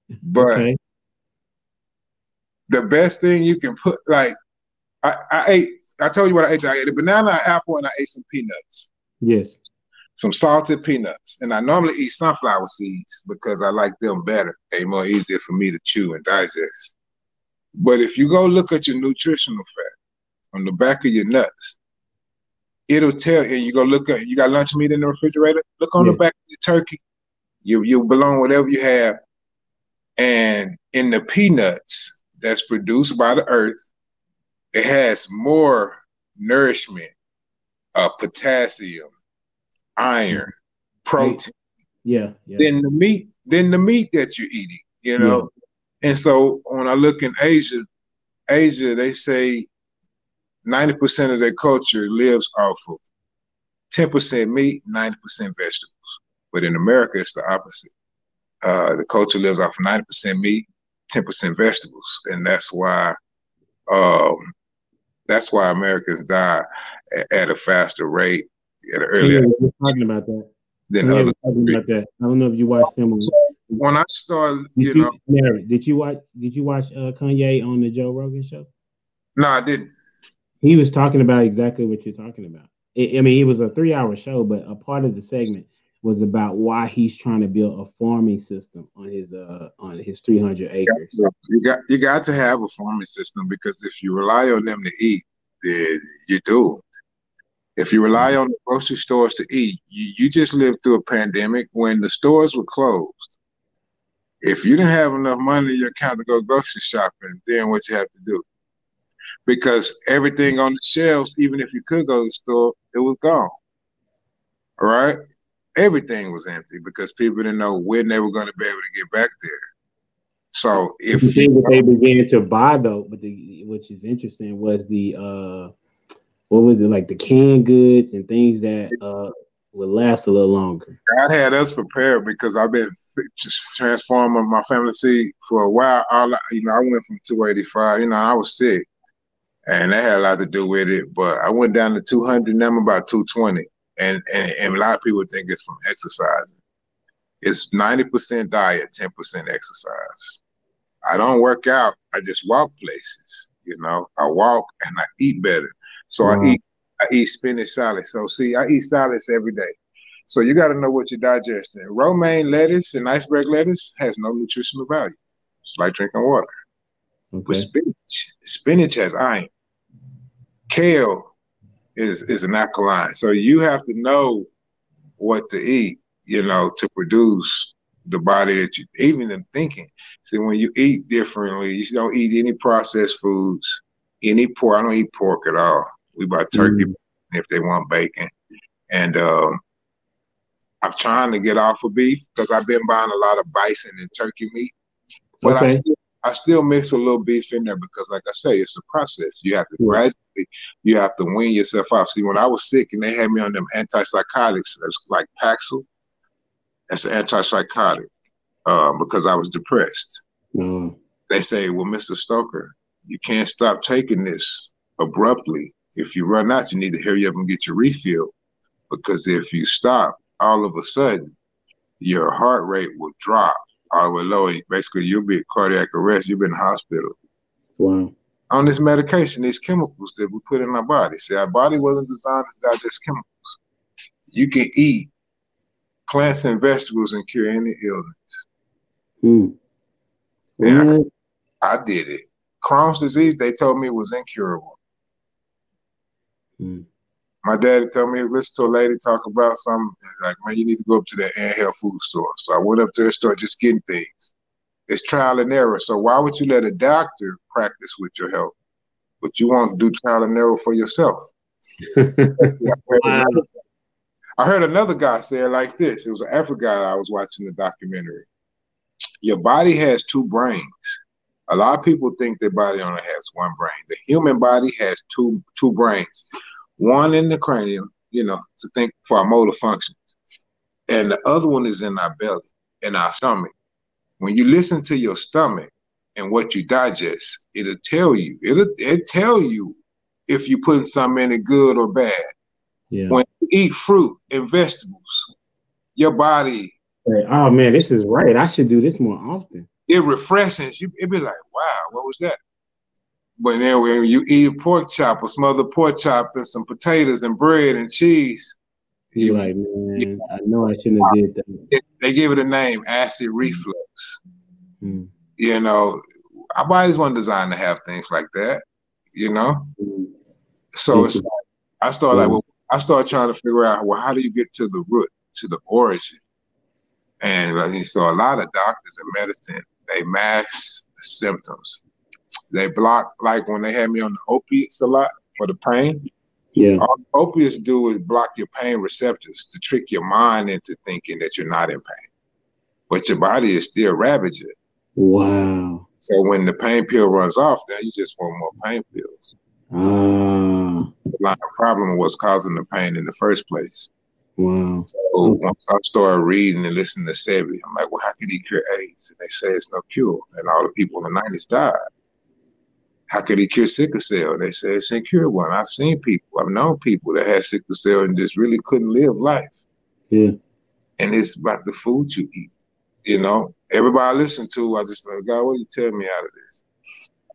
Yeah. But the best thing you can put, like I told you what I ate. I ate a banana, an apple, and I ate some peanuts. Yes. Some salted peanuts. And I normally eat sunflower seeds because I like them better. They're more easier for me to chew and digest. But if you go look at your nutritional fat on the back of your nuts, it'll tell you. You go look at, you got lunch meat in the refrigerator, look on the back of your turkey. You belong whatever you have. And in the peanuts that's produced by the earth, it has more nourishment, potassium, iron, protein, than the meat that you're eating, you know. And so when I look in Asia, they say 90% of their culture lives off of 10% meat, 90% vegetables. But in America, it's the opposite. The culture lives off of 90% meat, 10% vegetables, and that's why Americans die at a faster rate at an earlier. Talking about that. Talking about that. I don't know if you watched him. When I started, did you watch Kanye on the Joe Rogan show? No, I didn't. He was talking about exactly what you're talking about. It was a 3-hour show, but a part of the segment was about why he's trying to build a farming system on his 300 acres. You got to have a farming system, because if you rely on them to eat, then you're doomed. If you rely on the grocery stores to eat, you just lived through a pandemic when the stores were closed. If you didn't have enough money in your account to go grocery shopping, then what you have to do? Because everything on the shelves, even if you could go to the store, it was gone. All right? Everything was empty because people didn't know when they were going to be able to get back there. So if the thing that they began to buy though, which is interesting, was the what was it, like the canned goods and things that would last a little longer. God had us prepared because I've been just transforming my family seed for a while. I went from 285. I was sick, and that had a lot to do with it. But I went down to 200. Now I'm about 220. And a lot of people think it's from exercising. It's 90% diet, 10% exercise. I don't work out. I just walk places. I walk and I eat better. So I eat spinach salad. So see, I eat salads every day. So you got to know what you're digesting. Romaine lettuce and iceberg lettuce has no nutritional value. It's like drinking water. Okay. With spinach has iron. Kale is an alkaline. So you have to know what to eat, to produce the body that you, even in thinking. See, when you eat differently, you don't eat any processed foods, any pork. I don't eat pork at all. We buy turkey if they want bacon. And I'm trying to get off of beef because I've been buying a lot of bison and turkey meat. But Okay. I still mix a little beef in there because, like I say, it's a process. You have to gradually, you have to wean yourself off. See, when I was sick and they had me on them antipsychotics, that's like Paxil, that's an antipsychotic because I was depressed. They say, well, Mr. Stoker, you can't stop taking this abruptly. If you run out, you need to hurry up and get your refill because if you stop, all of a sudden, your heart rate will drop all the way low. Basically, you'll be at cardiac arrest. You'll be in the hospital. Wow. On this medication, these chemicals that we put in our body. See, our body wasn't designed to digest chemicals. You can eat plants and vegetables and cure any illness. And I did it. Crohn's disease, they told me it was incurable. My daddy told me, listen to a lady talk about something. He's like, man, you need to go up to that Ann Health food store. So I went up there and started just getting things. It's trial and error. So why would you let a doctor practice with your health? But you want to do trial and error for yourself. Wow. I heard another guy say it like this. It was an African guy I was watching the documentary. Your body has two brains. A lot of people think their body only has one brain. The human body has two brains. One in the cranium, to think for our motor functions. And the other one is in our belly, in our stomach. When you listen to your stomach and what you digest, it'll tell you. It'll tell you if you're putting something in it good or bad. Yeah. When you eat fruit and vegetables, your body. Oh man, this is right. I should do this more often. It refreshes you. It'd be like, wow, what was that? But then when you eat a pork chop, a smothered pork chop, and some potatoes and bread and cheese, you're like, man, I know I shouldn't have did that. They give it a name, acid reflux. Our bodies weren't designed to have things like that, So it's like, I started trying to figure out, well, how do you get to the root, to the origin? And so a lot of doctors in medicine, they mask symptoms. They block, like when they had me on the opiates a lot for the pain. Yeah. All opiates do is block your pain receptors to trick your mind into thinking that you're not in pain. But your body is still ravaging. Wow. So when the pain pill runs off, now you just want more pain pills. The problem was causing the pain in the first place. Wow. So once I started reading and listening to Sebi, I'm like, well, how could he cure AIDS? And they say it's no cure. And all the people in the 90s died. How could he cure sickle cell? They say it's incurable. And I've seen people, I've known people that had sickle cell and just really couldn't live life. Yeah. And it's about the food you eat. Everybody I listen to, I just like, God, what are you telling me out of this?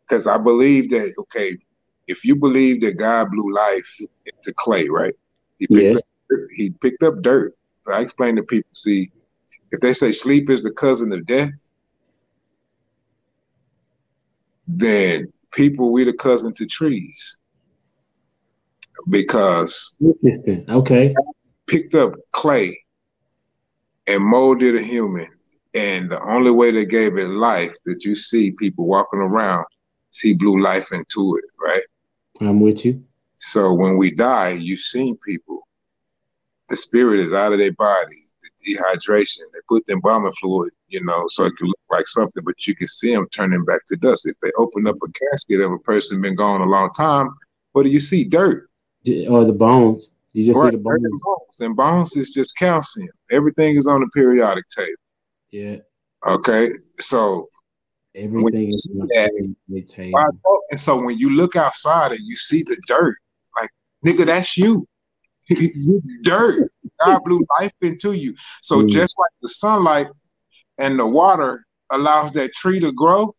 Because I believe that, okay, if you believe that God blew life into clay, right? He picked up dirt. So I explain to people, see, if they say sleep is the cousin of death, then people, we the cousin to trees. Because okay, picked up clay and molded a human. And the only way they gave it life that you see people walking around is he blew life into it, right? I'm with you. So when we die, you've seen people, the spirit is out of their body, the dehydration, they put the embalming fluid, so it can look like something, but you can see them turning back to dust. If they open up a casket of a person been gone a long time, what do you see? Dirt. Or the bones. You just see the bones. And bones is just calcium. Everything is on the periodic table. Yeah. Okay. So everything is on the periodic table. And so when you look outside and you see the dirt, like, nigga, that's you. You dirt. God blew life into you. So just like the sunlight and the water allows that tree to grow,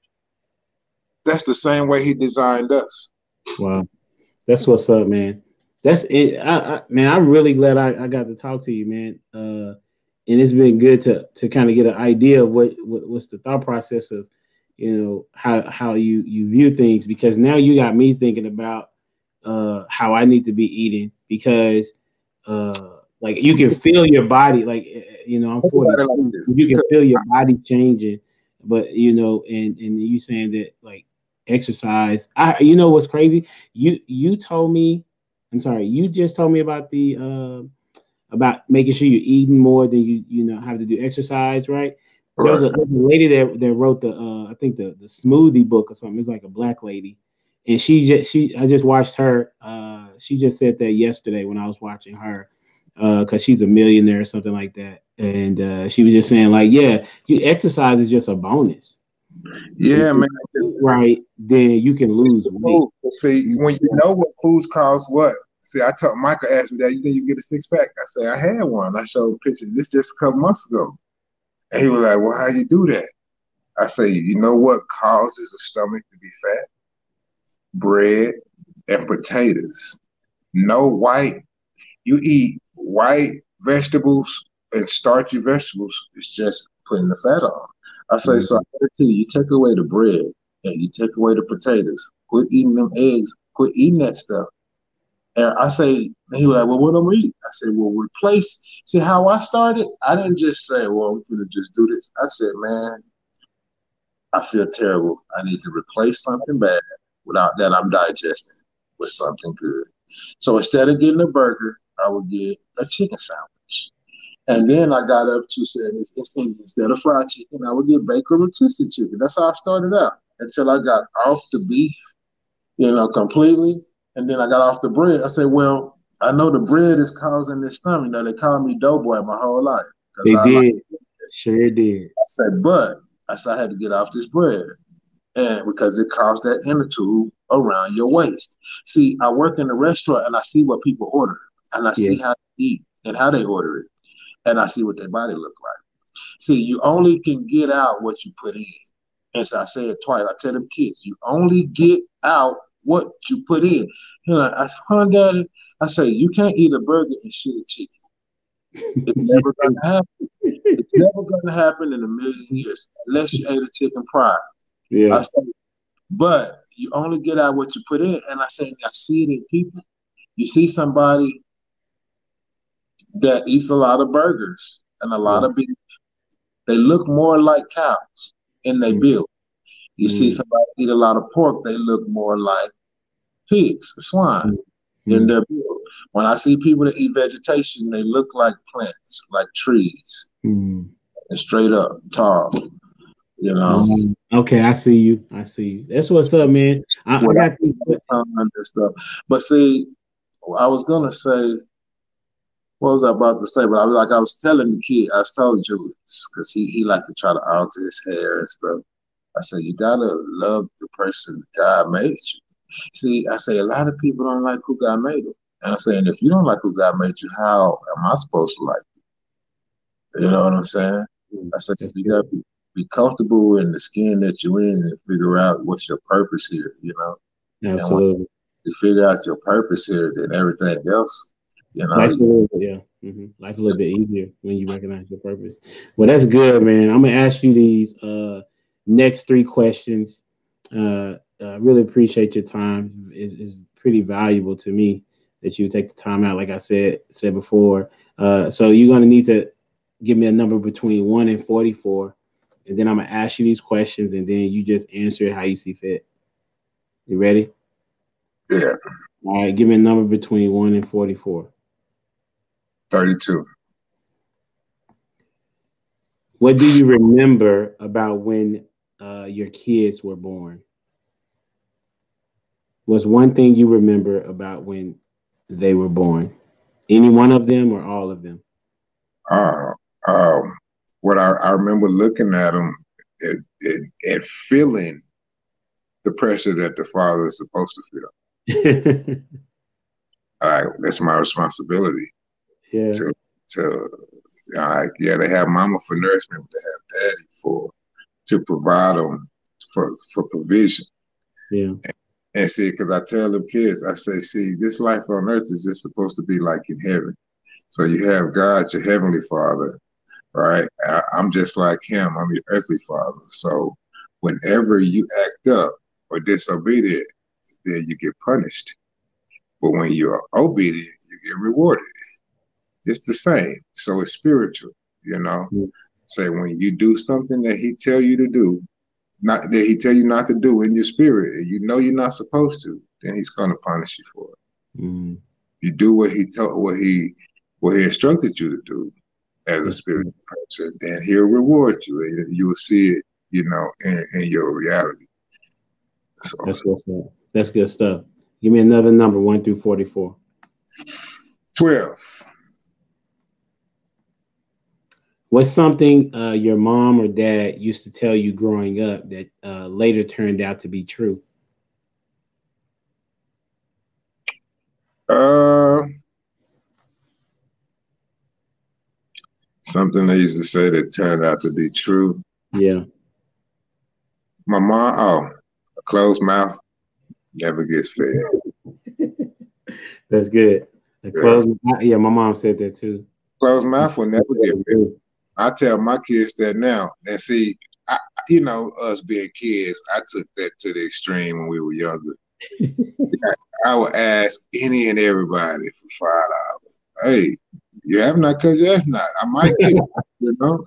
that's the same way he designed us. Wow. That's what's up, man. That's it. I'm really glad I got to talk to you, man. And it's been good to kind of get an idea of what's the thought process of, how you view things, because now you got me thinking about how I need to be eating, because like you can feel your body, like, I'm 40, you can feel your body changing, but and you saying that, like, exercise. What's crazy? You just told me about the about making sure you're eating more than you know have to do exercise, right? Right. There's a lady that wrote the I think the smoothie book or something. It's like a black lady, and she I just watched her. She just said that yesterday when I was watching her, because she's a millionaire or something like that, and she was just saying like, yeah, you exercise is just a bonus. If Yeah, you man. eat right, then you can It's lose the weight. food. See, when you know what foods cause what. See, I told Michael asked me that. You think you get a six pack? I said I had one. I showed pictures. This just a couple months ago, and he was like, "Well, how you do that?" I say, "You know what causes a stomach to be fat? Bread and potatoes. No white. You eat white vegetables and starchy vegetables. It's just putting the fat on." I say, so I Mhm. guarantee you, you take away the bread and you take away the potatoes. Quit eating them eggs. Quit eating that stuff. And I say, and he was like, well, what am I eat? I said, well, replace. See how I started? I didn't just say, well, I'm going to just do this. I said, man, I feel terrible. I need to replace something bad without that I'm digesting with something good. So instead of getting a burger, I would get a chicken sandwich. And then I got up to saying, instead of fried chicken, I would get bacon rotisserie chicken. That's how I started out until I got off the beef, completely. And then I got off the bread. I said, well, I know the bread is causing this stomach. They called me doughboy my whole life because They I like. did, sure did. I said, but I said I had to get off this bread, and because it caused that inner tube around your waist. See, I work in a restaurant and I see what people order, and I Yeah, see how they eat and how they order it, and I see what their body look like. See, you only can get out what you put in. And so I say it twice. I tell them kids, you only get out what you put in. I said, huh, Daddy? I say, you can't eat a burger and shit a chicken. It's never going to happen. It's never going to happen in a million years unless you ate a chicken prior. I yeah. say, but you only get out what you put in. And I say, I see it in people. You see somebody that eats a lot of burgers and a lot Yeah. of beef. They look more like cows in their build. You see Mm, somebody eat a lot of pork, they look more like pigs, swine mm, in mm, their build. When I see people that eat vegetation, they look like plants, like trees, mm. and straight up tall, you know, Okay, I see you. I see you. That's what's up, man. I without got these. and stuff. But see, I was gonna say, what was I about to say? But I was telling the kid, I was telling Julius, because he liked to try to alter his hair and stuff. I said, you gotta love the person God made you. See, I say a lot of people don't like who God made them. And I'm saying, if you don't like who God made you, how am I supposed to like you? You know what I'm saying? Mm, I said, so that's you gotta good. be comfortable in the skin that you're in and figure out what's your purpose here, you know? And when Absolutely. you figure out your purpose here, then everything else, you know, Life a little bit, yeah. Life a little bit easier when you recognize your purpose. Well, that's good, man. I'm gonna ask you these next three questions. Really appreciate your time. It's pretty valuable to me that you take the time out, like I said before. So you're gonna need to give me a number between 1 and 44, and then I'm gonna ask you these questions, and then you just answer it how you see fit. You ready? yeah, All right. Give me a number between 1 and 44. 32. What do you remember about when your kids were born? What's one thing you remember about when they were born? Any one of them or all of them? Uh, what I remember looking at them and feeling the pressure that the father is supposed to feel. That's my responsibility Yeah, to yeah, they have mama for nourishment, but they have daddy for to provide them for provision. yeah. And see, because I tell them kids, I say, see, this life on earth is just supposed to be like in heaven. So you have God, your heavenly father, right? I'm just like him. I'm your earthly father. So whenever you act up or disobedient, then you get punished. But when you're obedient, you get rewarded. It's the same. So it's spiritual, you know. Mm, Say when you do something that he tell you to do, not that he tell you not to do in your spirit, and you know you're not supposed to, then he's gonna punish you for it. mm, You do what he told, what he what he instructed you to do as a spiritual person, then he'll reward you, and you will see it, in your reality. So That's what's up. That's good stuff. Give me another number, 1 through 44. 12. What's something your mom or dad used to tell you growing up that later turned out to be true? Something they used to say that turned out to be true. Yeah. My mom, a closed mouth never gets fed. That's good. Yeah, my mom said that too. Closed mouth will never get fed. I tell my kids that now. And see, us being kids, I took that to the extreme when we were younger. I would ask any and everybody for $5. Hey, you have not because you have not. I might get it.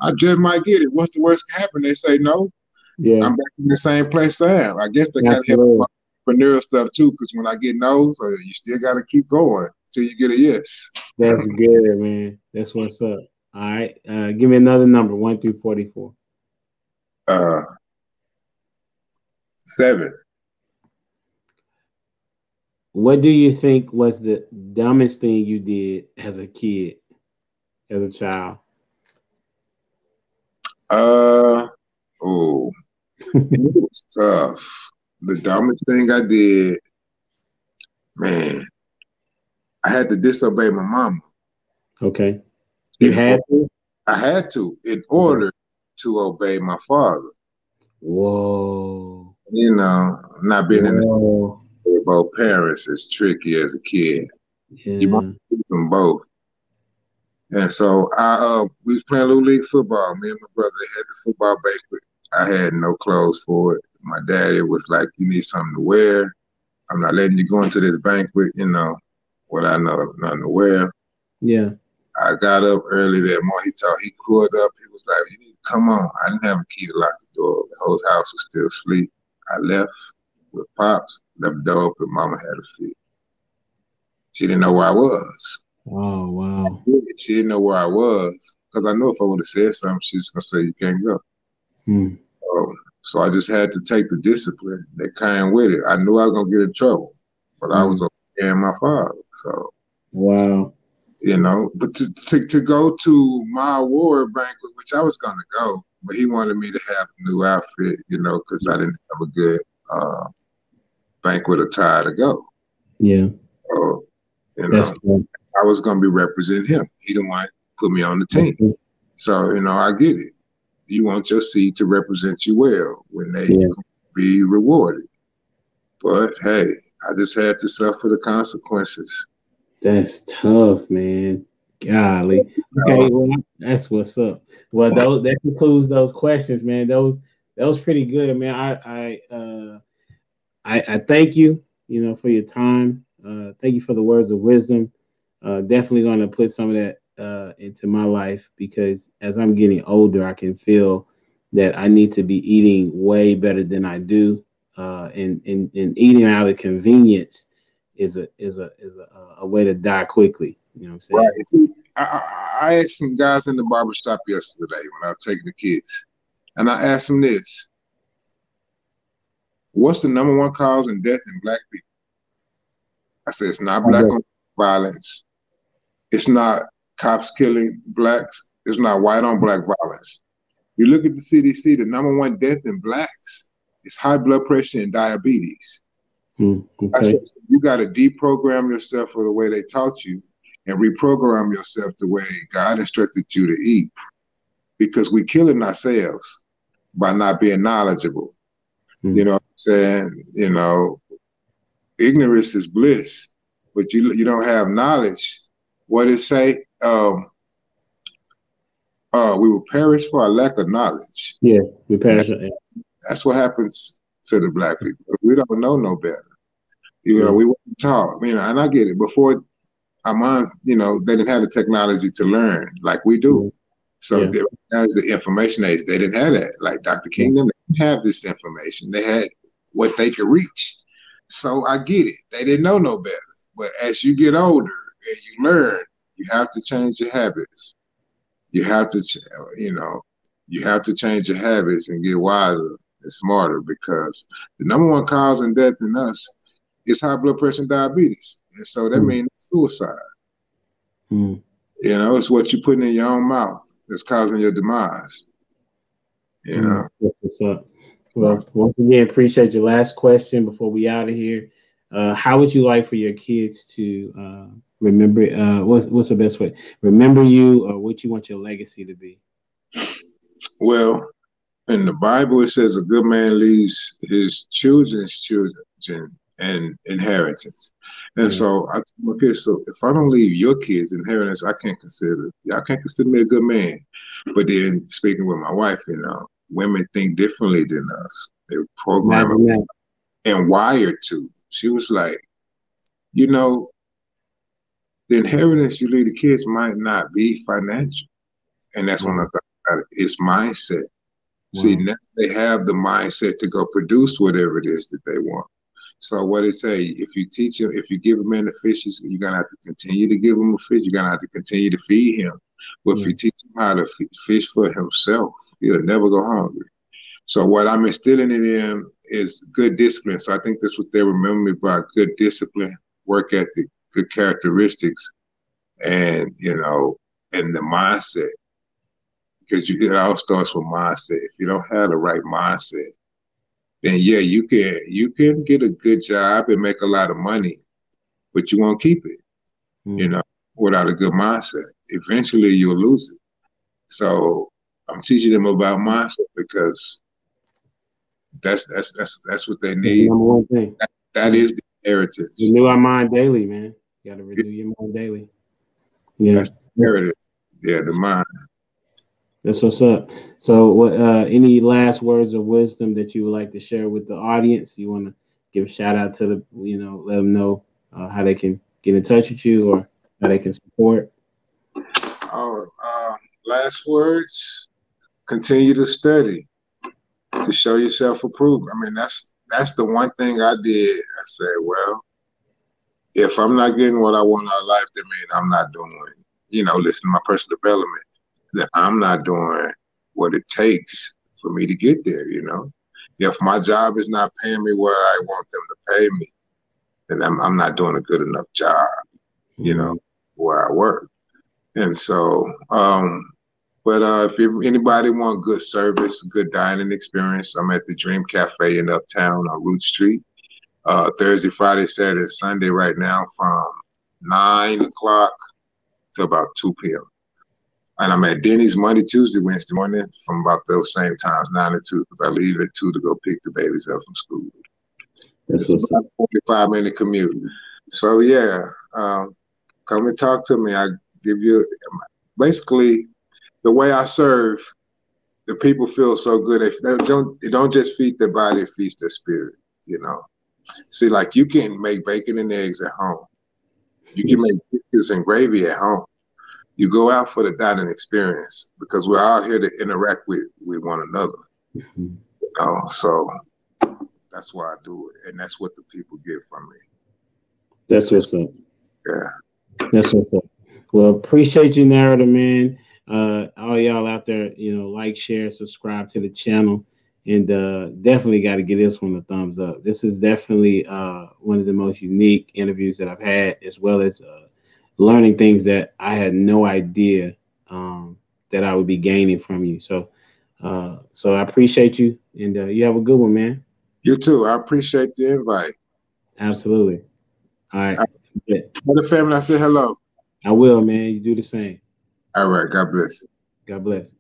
I just might get it. What's the worst can happen? They say no. Yeah. I'm back in the same place I am. I guess they got to help with entrepreneurial stuff too, because when I get no's, you still got to keep going until you get a yes. That's good, man. That's what's up. All right. Give me another number, 1 through 44. 7. What do you think was the dumbest thing you did as a kid, as a child? It was tough. The dumbest thing I did, man, I had to disobey my mama. Okay. You had to? I had to in order to obey my father. Whoa. Not being in the with both parents is tricky as a kid. Yeah. You must do them both. And so we was playing Little League football. Me and my brother had the football banquet. I had no clothes for it. My daddy was like, "You need something to wear. I'm not letting you go into this banquet, what I know, nothing to wear." Yeah. I got up early that morning. He pulled up. He was like, "You need to come on." I didn't have a key to lock the door. The whole house was still asleep. I left with Pops, left the door open. Mama had a fit. She didn't know where I was. Oh, wow. She didn't know where I was because I knew if I would have said something, she was going to say, "You can't go." So I just had to take the discipline that came with it. I knew I was going to get in trouble, but I was obeying my father. So, wow. But to go to my award banquet, which I was going to go, but he wanted me to have a new outfit, because I didn't have a good banquet attire to go. Yeah. So, I was going to be representing him. He didn't want to put me on the team. So, I get it. You want your seed to represent you well when they be rewarded. But hey, I just had to suffer the consequences. That's tough, man. Golly. Okay, well, that's what's up. Well, that concludes those questions, man. That was pretty good, man. I thank you, for your time. Thank you for the words of wisdom. Definitely going to put some of that into my life, because as I'm getting older, I can feel that I need to be eating way better than I do, and eating out of convenience is a way to die quickly. You know what I'm saying? Right. I asked some guys in the barbershop yesterday when I was taking the kids, and I asked them this: what's the number one cause in death in Black people? I said, it's not black on violence. It's not cops killing Blacks. It's not white on Black violence. You look at the CDC, the number one death in Blacks is high blood pressure and diabetes. Okay. I said, you got to deprogram yourself for the way they taught you and reprogram yourself the way God instructed you to eat, because we're killing ourselves by not being knowledgeable. You know what I'm saying? Ignorance is bliss, but you don't have knowledge. What it say? We will perish for our lack of knowledge. Yeah, we perish. That's what happens to the Black people. We don't know no better. We weren't taught, and I get it. Before our mind, they didn't have the technology to learn like we do. So as the information age, they didn't have that. Like Dr. King, they didn't have this information. They had what they could reach. So I get it. They didn't know no better. But as you get older and you learn, You have to change your habits. You have to, you have to change your habits and get wiser and smarter, because the number one cause in death in us is high blood pressure and diabetes. And so that means suicide. It's what you're putting in your own mouth that's causing your demise. That's what's up. Well, once again, appreciate your last question before we out of here. How would you like for your kids to remember? What's the best way? Remember you, or what you want your legacy to be? Well, in the Bible, it says a good man leaves his children's children an inheritance. And so I told my kids, so if I don't leave your kids inheritance, y'all can't consider me a good man. But then speaking with my wife, women think differently than us. They're programmed and wired to. She was like, the inheritance you leave the kids might not be financial. And that's when I thought about it. It's mindset. See, now they have the mindset to go produce whatever it is that they want. So what it say, if you teach him, if you give a man the fishes, you're going to have to continue to give him a fish. You're going to have to continue to feed him. But if you teach him how to fish for himself, he'll never go hungry. So what I'm instilling in them is good discipline. So I think that's what they remember me by: good discipline, work ethic, good characteristics, and, and the mindset. Because it all starts with mindset. If you don't have the right mindset, then you can get a good job and make a lot of money, but you won't keep it, without a good mindset. Eventually you'll lose it. So I'm teaching them about mindset, because that's what they need. Number one thing. That is the heritage. Renew our mind daily, man. You got to renew your mind daily. Yeah. That's the heritage. Yeah, the mind. That's what's up. So, what? Any last words of wisdom that you would like to share with the audience? You want to give a shout out to the, let them know how they can get in touch with you, or how they can support. Last words: continue to study, to show yourself approved. I mean, that's the one thing I did. I said, well, if I'm not getting what I want out of life, that means I'm not doing, listen to my personal development, that I'm not doing what it takes for me to get there, If my job is not paying me what I want them to pay me, then I'm not doing a good enough job, where I work. And so, but if anybody want good service, good dining experience, I'm at the Dream Cafe in Uptown on Root Street. Thursday, Friday, Saturday, Sunday right now from 9 o'clock to about 2 p.m. And I'm at Denny's Monday, Tuesday, Wednesday morning from about those same times, 9 to 2, because I leave at 2 to go pick the babies up from school. It's about a 45-minute commute. So come and talk to me. I give you, basically, the way I serve, the people feel so good. They don't just feed their body, it feeds their spirit, See, like, you can make bacon and eggs at home. You can make biscuits and gravy at home. You go out for the dining experience, because we're out here to interact with one another. So that's why I do it, and that's what the people get from me. That's what's up. Yeah. That's what's up. Well, appreciate you, Narrator, man. All y'all out there, like, share, subscribe to the channel, and definitely got to give this one a thumbs up. This is definitely one of the most unique interviews that I've had, as well as learning things that I had no idea that I would be gaining from you. So I appreciate you, and you have a good one, man. You too. I appreciate the invite. Absolutely. All right. Tell the family I say hello. I will, man. You do the same. All right. God bless. God bless.